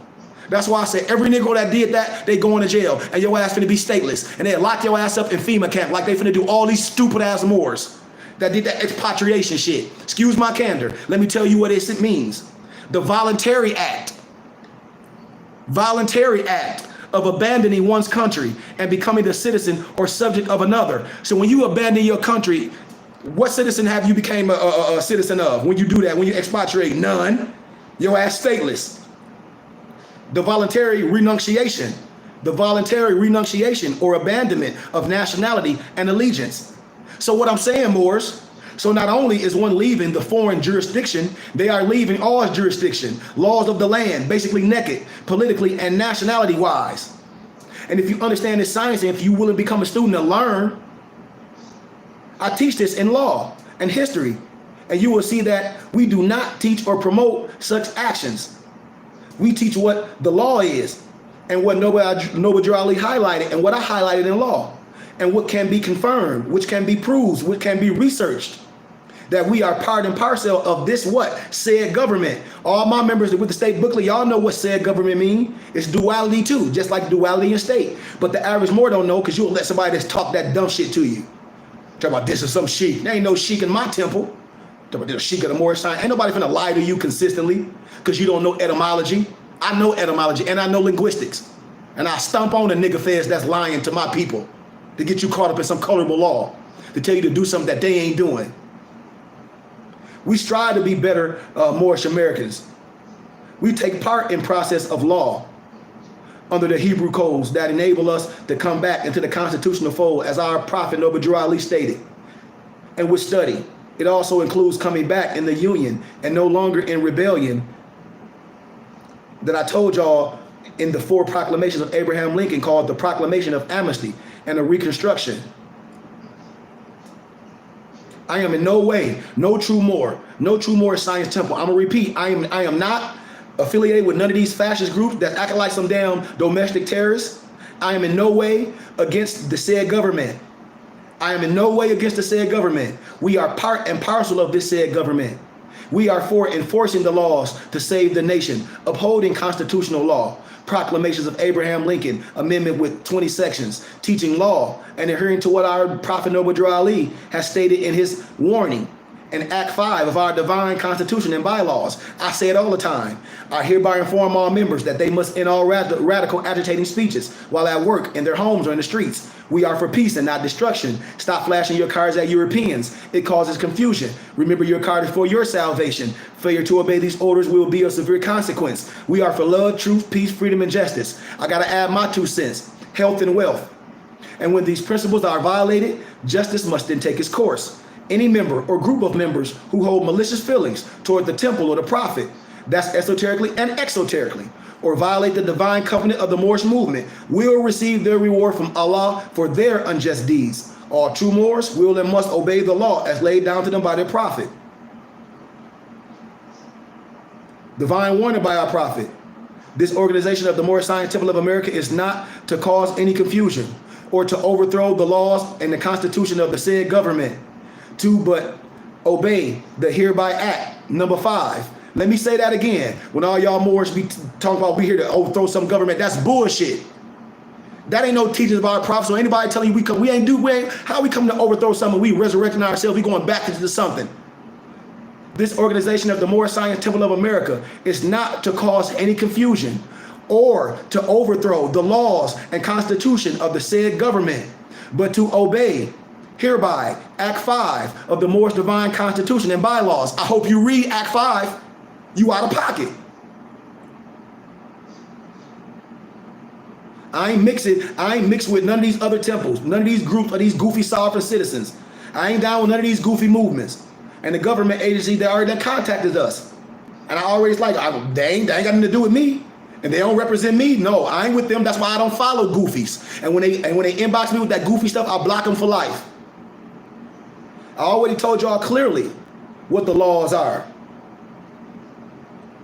That's why I said every Negro that did that, they going to jail, and your ass finna be stateless. And they lock your ass up in FEMA camp like they finna do all these stupid ass Moors that did that expatriation shit. Excuse my candor. Let me tell you what it means. The voluntary act of abandoning one's country and becoming the citizen or subject of another. So when you abandon your country, what citizen have you became a citizen of? When you do that, when you expatriate, none. Your ass stateless. The voluntary renunciation or abandonment of nationality and allegiance. So what I'm saying, Moors, so not only is one leaving the foreign jurisdiction, they are leaving all jurisdiction, laws of the land, basically naked, politically and nationality wise. And if you understand this science, and if you willing to become a student to learn, I teach this in law and history, and you will see that we do not teach or promote such actions. We teach what the law is and what Noble Ali highlighted and what I highlighted in law and what can be confirmed, which can be proved, which can be researched. That we are part and parcel of this what? Said government. All my members with the state booklet, y'all know what said government mean. It's duality too, just like duality in state. But the average Moor don't know because you'll let somebody just talk that dumb shit to you. Talk about this is some sheik. There ain't no sheik in my temple. Talk about this sheik of the Moorish sign. Ain't nobody finna lie to you consistently because you don't know etymology. I know etymology and I know linguistics. And I stomp on the nigga feds that's lying to my people to get you caught up in some colorable law, to tell you to do something that they ain't doing. We strive to be better Moorish Americans. We take part in process of law under the Hebrew codes that enable us to come back into the constitutional fold, as our Prophet Noble Ali stated. And with study, it also includes coming back in the union and no longer in rebellion that I told y'all in the 4 proclamations of Abraham Lincoln, called the Proclamation of Amnesty and the Reconstruction. I am in no way, no true Moorish Science Temple. I'm gonna repeat, I am not affiliated with none of these fascist groups that act like some damn domestic terrorists. I am in no way against the said government. I am in no way against the said government. We are part and parcel of this said government. We are for enforcing the laws to save the nation, upholding constitutional law, proclamations of Abraham Lincoln, amendment with 20 sections, teaching law, and adhering to what our Prophet Noble Ali has stated in his warning in Act 5 of our divine constitution and bylaws. I say it all the time. I hereby inform all members that they must end all radical agitating speeches while at work, in their homes, or in the streets. We are for peace and not destruction. Stop flashing your cards at Europeans. It causes confusion. Remember, your card is for your salvation. Failure to obey these orders will be a severe consequence. We are for love, truth, peace, freedom, and justice. I gotta add my 2 cents. Health and wealth. And when these principles are violated, justice must then take its course. Any member or group of members who hold malicious feelings toward the temple or the prophet, that's esoterically and exoterically, or violate the divine covenant of the Moorish movement, will receive their reward from Allah for their unjust deeds. All true Moors will and must obey the law as laid down to them by their prophet. Divine warning by our prophet. This organization of the Moorish Science Temple of America is not to cause any confusion or to overthrow the laws and the constitution of the said government, but obey the hereby act number 5. Let me say that again. When all y'all Moors be talking about we here to overthrow some government, that's bullshit. That ain't no teachings about our prophets. So anybody telling you how we come to overthrow something, we resurrecting ourselves, we going back into something. This organization of the Moorish Science Temple of America is not to cause any confusion or to overthrow the laws and constitution of the said government, but to obey hereby Act 5 of the Moorish Divine Constitution and bylaws. I hope you read Act 5. You out of pocket. I ain't mixed with none of these other temples, none of these groups or these goofy sovereign citizens. I ain't down with none of these goofy movements. And the government agency that contacted us. And I always like, they ain't got nothing to do with me. And they don't represent me. No, I ain't with them. That's why I don't follow goofies. And when they inbox me with that goofy stuff, I block them for life. I already told y'all clearly what the laws are.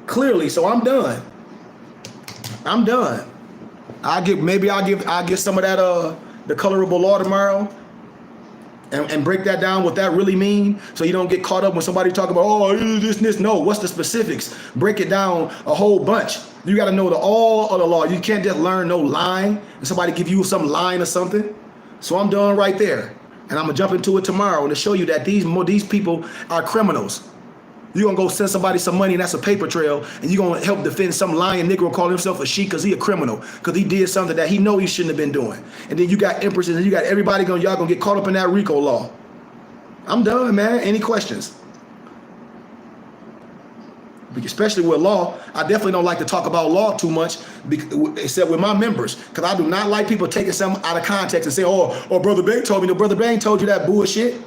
Clearly, so I'm done. I'm done. I'll give some of that the colorable law tomorrow. And break that down, what that really mean, so you don't get caught up when somebody talk about, oh, this. No, what's the specifics? Break it down a whole bunch. You got to know all of the law. You can't just learn no line and somebody give you some line or something. So I'm done right there. And I'm going to jump into it tomorrow to show you that these people are criminals. You're going to go send somebody some money and that's a paper trail, and you're going to help defend some lying Negro calling himself a sheik because he a criminal, because he did something that he know he shouldn't have been doing. And then you got empresses and you got everybody y'all going to get caught up in that RICO law. I'm done, man. Any questions? Especially with law, I definitely don't like to talk about law too much, except with my members, because I do not like people taking something out of context and say, oh, Brother Bang told me. No, Brother Bang told you that bullshit.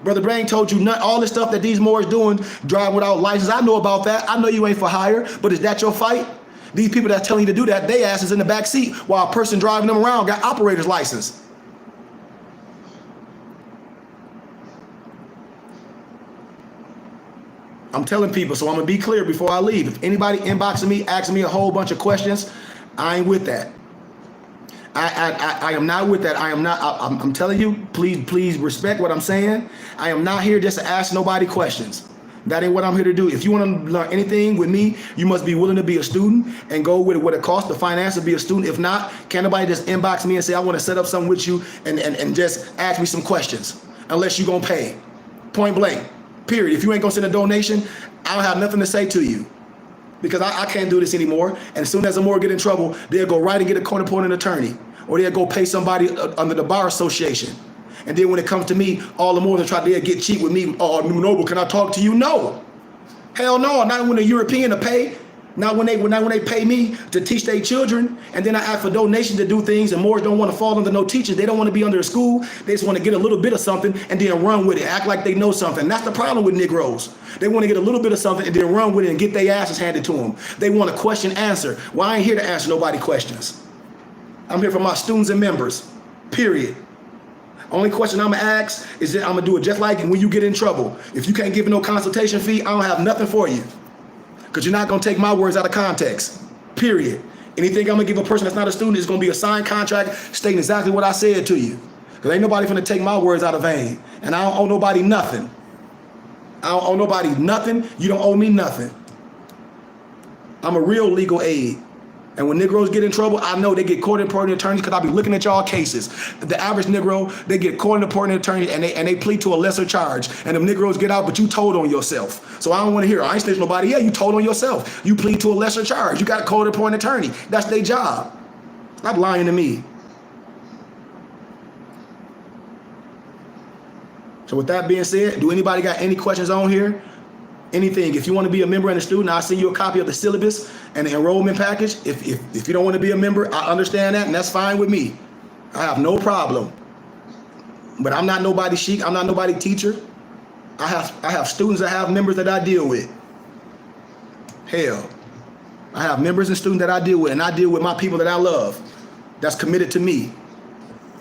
Brother Brain told you all this stuff that these Moors doing, driving without license. I know about that. I know you ain't for hire, but is that your fight? These people that's telling you to do that, they asses in the back seat while a person driving them around got operator's license. I'm telling people, so I'm gonna be clear before I leave. If anybody inboxing me, asking me a whole bunch of questions, I ain't with that. I am not with that. I'm telling you, please respect what I'm saying. I am not here just to ask nobody questions. That ain't what I'm here to do. If you want to learn anything with me, you must be willing to be a student and go with what it costs to finance to be a student. If not, can't nobody just inbox me and say, I want to set up something with you and just ask me some questions, unless you're going to pay. Point blank, period. If you ain't going to send a donation, I don't have nothing to say to you. Because I can't do this anymore. And as soon as the Moor get in trouble, they'll go right and get a court-appointed attorney. Or they'll go pay somebody under the Bar Association. And then when it comes to me, all the Moors will try to get cheap with me. Oh, Noble, can I talk to you? No. Hell no. Not when a European to pay. Not when they pay me to teach their children. And then I ask for donations to do things. And Moors don't want to fall under no teachers. They don't want to be under a school. They just want to get a little bit of something and then run with it. Act like they know something. And that's the problem with Negroes. They want to get a little bit of something and then run with it and get their asses handed to them. They want a question answer. Well, I ain't here to answer nobody questions. I'm here for my students and members, period. Only question I'm going to ask is that I'm going to do it just like when you get in trouble. If you can't give no consultation fee, I don't have nothing for you. Because you're not going to take my words out of context, period. Anything I'm going to give a person that's not a student is going to be a signed contract stating exactly what I said to you. Because ain't nobody going to take my words out of vain. And I don't owe nobody nothing. I don't owe nobody nothing. You don't owe me nothing. I'm a real legal aid. And when Negroes get in trouble, I know they get court-appointed attorneys because I be looking at y'all cases. The average Negro, they get court-appointed attorneys and they plead to a lesser charge. And them Negroes get out, but you told on yourself. So I don't want to hear, I ain't snitching nobody. Yeah, you told on yourself. You plead to a lesser charge. You got a court-appointed attorney. That's their job. Stop lying to me. So with that being said, do anybody got any questions on here? Anything. If you want to be a member and a student, I'll send you a copy of the syllabus and the enrollment package. If you don't want to be a member, I understand that, and that's fine with me. I have no problem. But I'm not nobody's sheik. I'm not nobody's teacher. I have students that have members that I deal with. Hell, I have members and students that I deal with, and I deal with my people that I love, that's committed to me.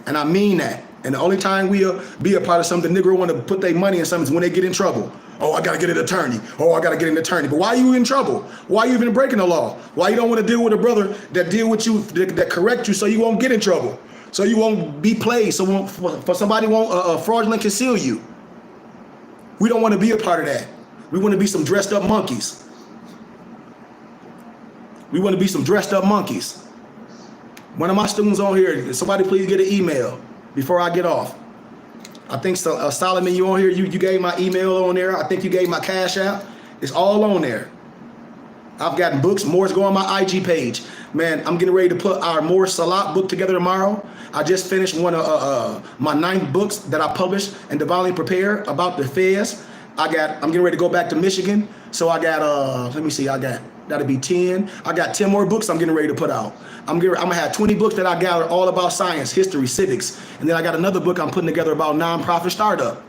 And I mean that. And the only time we'll be a part of something, Negro want to put their money in something is when they get in trouble. Oh, I got to get an attorney. Oh, I got to get an attorney. But why are you in trouble? Why are you even breaking the law? Why you don't want to deal with a brother that deal with you, that correct you so you won't get in trouble? So you won't be played, so for somebody won't fraudulent conceal you. We don't want to be a part of that. We want to be some dressed up monkeys. We want to be some dressed up monkeys. One of my students on here, somebody please get an email before I get off. I think Solomon, you on here, you gave my email on there. I think you gave my Cash App. It's all on there. I've gotten books. More's go on my IG page. Man, I'm getting ready to put our More Salat book together tomorrow. I just finished one of my 9 books that I published and divinely prepared about the feds. I'm getting ready to go back to Michigan. So I got, let me see, that'll be 10. I got 10 more books I'm getting ready to put out. I'm gonna have 20 books that I gathered all about science, history, civics. And then I got another book I'm putting together about nonprofit startup.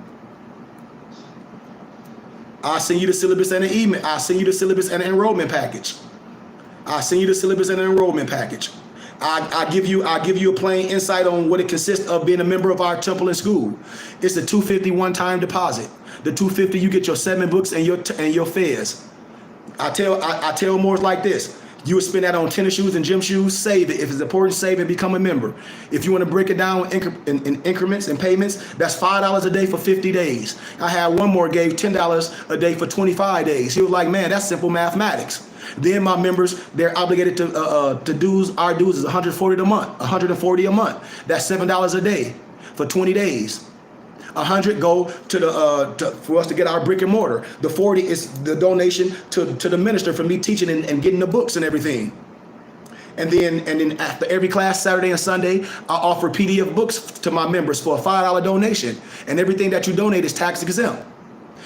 I'll send you the syllabus and an email. I'll send you the syllabus and an enrollment package. I'll send you the syllabus and an enrollment package. I'll give you a plain insight on what it consists of being a member of our temple and school. It's a $250 one-time deposit. The $250, you get your 7 books and your fez. I tell more like this. You would spend that on tennis shoes and gym shoes. Save it. If it's important, save it. Become a member. If you want to break it down in increments and payments, that's $5 a day for 50 days. I had one more gave $10 a day for 25 days. He was like, man, that's simple mathematics. Then my members, they're obligated to dues. Our dues is $140 a month. $140 a month. That's $7 a day for 20 days. 100 go to for us to get our brick and mortar. The 40 is the donation to the minister for me teaching and getting the books and everything. And then after every class, Saturday and Sunday, I offer PDF books to my members for a $5 donation. And everything that you donate is tax exempt.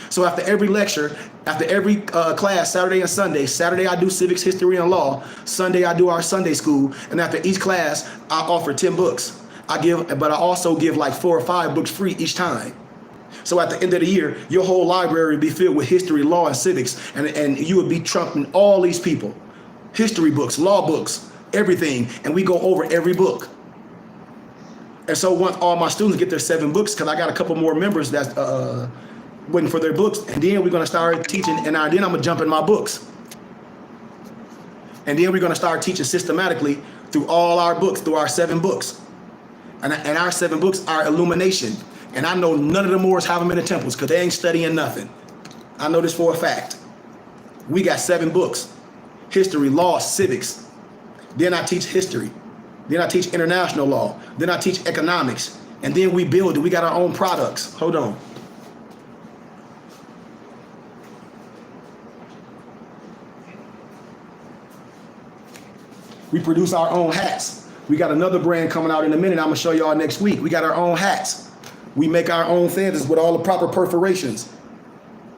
So after every lecture, after every class, Saturday and Sunday, Saturday I do civics, history, and law. Sunday I do our Sunday school. And after each class, I offer 10 books. But I also give like 4 or 5 books free each time. So at the end of the year, your whole library will be filled with history, law, and civics. And you would be trumping all these people. History books, law books, everything. And we go over every book. And so once all my students get their 7 books, because I got a couple more members that's waiting for their books. And then we're going to start teaching. And then I'm going to jump in my books. And then we're going to start teaching systematically through all our books, through our 7 books. And our 7 books are illumination. And I know none of the Moors have them in the temples because they ain't studying nothing. I know this for a fact. We got 7 books. History, law, civics. Then I teach history. Then I teach international law. Then I teach economics. And then we build it. We got our own products. Hold on. We produce our own hats. We got another brand coming out in a minute. I'm going to show y'all next week. We got our own hats. We make our own feathers with all the proper perforations.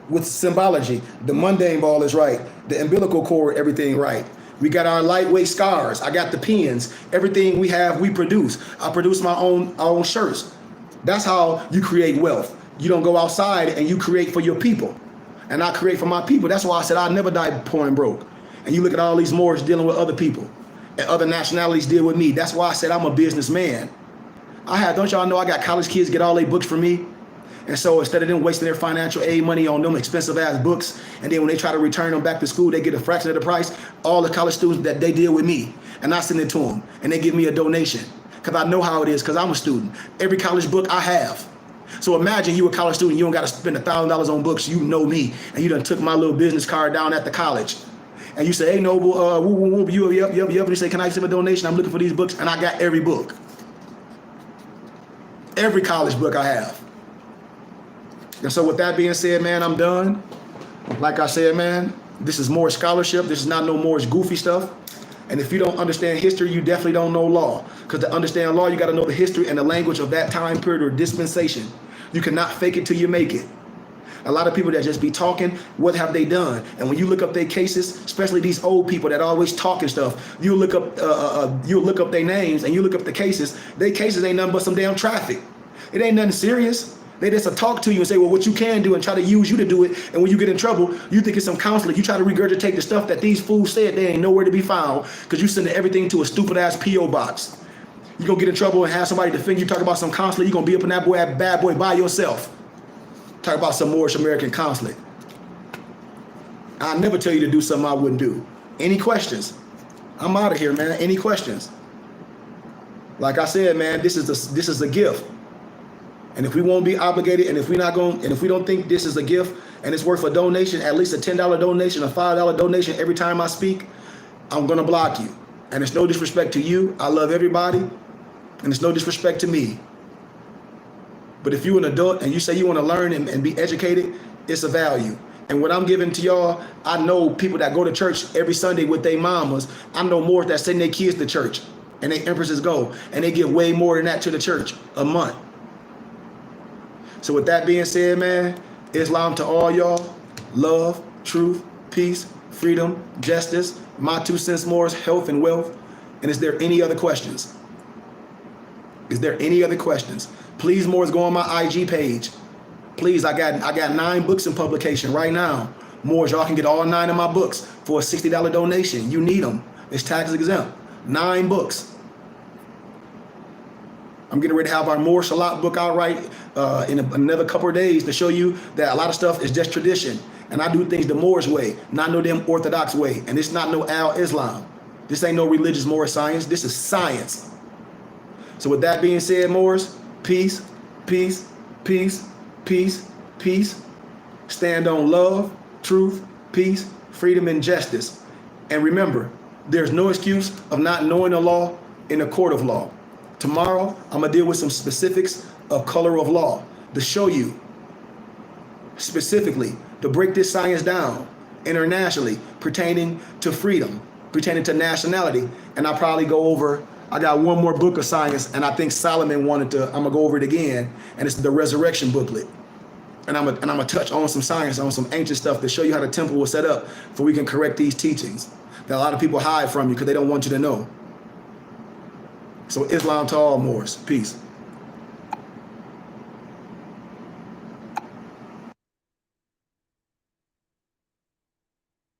With symbology. The mundane ball is right. The umbilical cord, everything right. We got our lightweight scarves. I got the pins. Everything we have, we produce. I produce my own shirts. That's how you create wealth. You don't go outside and you create for your people. And I create for my people. That's why I said I'll never die poor and broke. And you look at all these Moors dealing with other people. And other nationalities deal with me. That's why I said I'm a businessman. Don't y'all know I got college kids get all their books from me? And so instead of them wasting their financial aid money on them expensive ass books, and then when they try to return them back to school, they get a fraction of the price, all the college students that they deal with me, and I send it to them, and they give me a donation. Because I know how it is, because I'm a student. Every college book I have. So imagine you a college student, you don't got to spend $1,000 on books, you know me, and you done took my little business card down at the college. And you say, hey, Noble, yup. And you say, can I send a donation? I'm looking for these books. And I got every book. Every college book I have. And so with that being said, man, I'm done. Like I said, man, this is more scholarship. This is not no more goofy stuff. And if you don't understand history, you definitely don't know law. Because to understand law, you got to know the history and the language of that time period or dispensation. You cannot fake it till you make it. A lot of people that just be talking, what have they done? And when you look up their cases, especially these old people that always talking stuff, you look up their names and you look up the cases. Their cases ain't nothing but some damn traffic. It ain't nothing serious. They just talk to you and say, well, what you can do and try to use you to do it. And when you get in trouble, you think it's some counselor. You try to regurgitate the stuff that these fools said. They ain't nowhere to be found because you send everything to a stupid ass P.O. box. You're going to get in trouble and have somebody defend you. Talk about some counselor. You're going to be up in that bad boy by yourself. Talk about some Moorish American consulate. I'll never tell you to do something I wouldn't do. Any questions? I'm out of here, man. Any questions? Like I said, man, this is a gift. And if we won't be obligated, and if we don't think this is a gift and it's worth a donation, at least a $10 donation, a $5 donation every time I speak, I'm gonna block you. And it's no disrespect to you. I love everybody, and it's no disrespect to me. But if you're an adult and you say you want to learn and be educated, it's a value. And what I'm giving to y'all, I know people that go to church every Sunday with their mamas. I know more that send their kids to church and they empresses go. And they give way more than that to the church a month. So with that being said, man, Islam to all y'all. Love, truth, peace, freedom, justice. My 2 cents more is health and wealth. And is there any other questions? Is there any other questions? Please, Moors, go on my IG page. Please, I got 9 books in publication right now. Moors, y'all can get all 9 of my books for a $60 donation. You need them. It's tax exempt. 9 books. I'm getting ready to have our Moor Shalat book out right in another couple of days to show you that a lot of stuff is just tradition. And I do things the Moorish way, not no damn Orthodox way. And it's not no Al-Islam. This ain't no religious Moorish science. This is science. So with that being said, Moors, peace, peace, peace, peace, peace. Stand on love, truth, peace, freedom, and justice. And remember, there's no excuse of not knowing the law in a court of law. Tomorrow, I'm going to deal with some specifics of color of law to show you specifically, to break this science down internationally pertaining to freedom, pertaining to nationality. And I'll probably go over, I got one more book of science, and I think Solomon wanted to, I'm going to go over it again, and it's the resurrection booklet. And I'm going to touch on some science, on some ancient stuff to show you how the temple was set up so we can correct these teachings that a lot of people hide from you because they don't want you to know. So Islam to all Moors. Peace.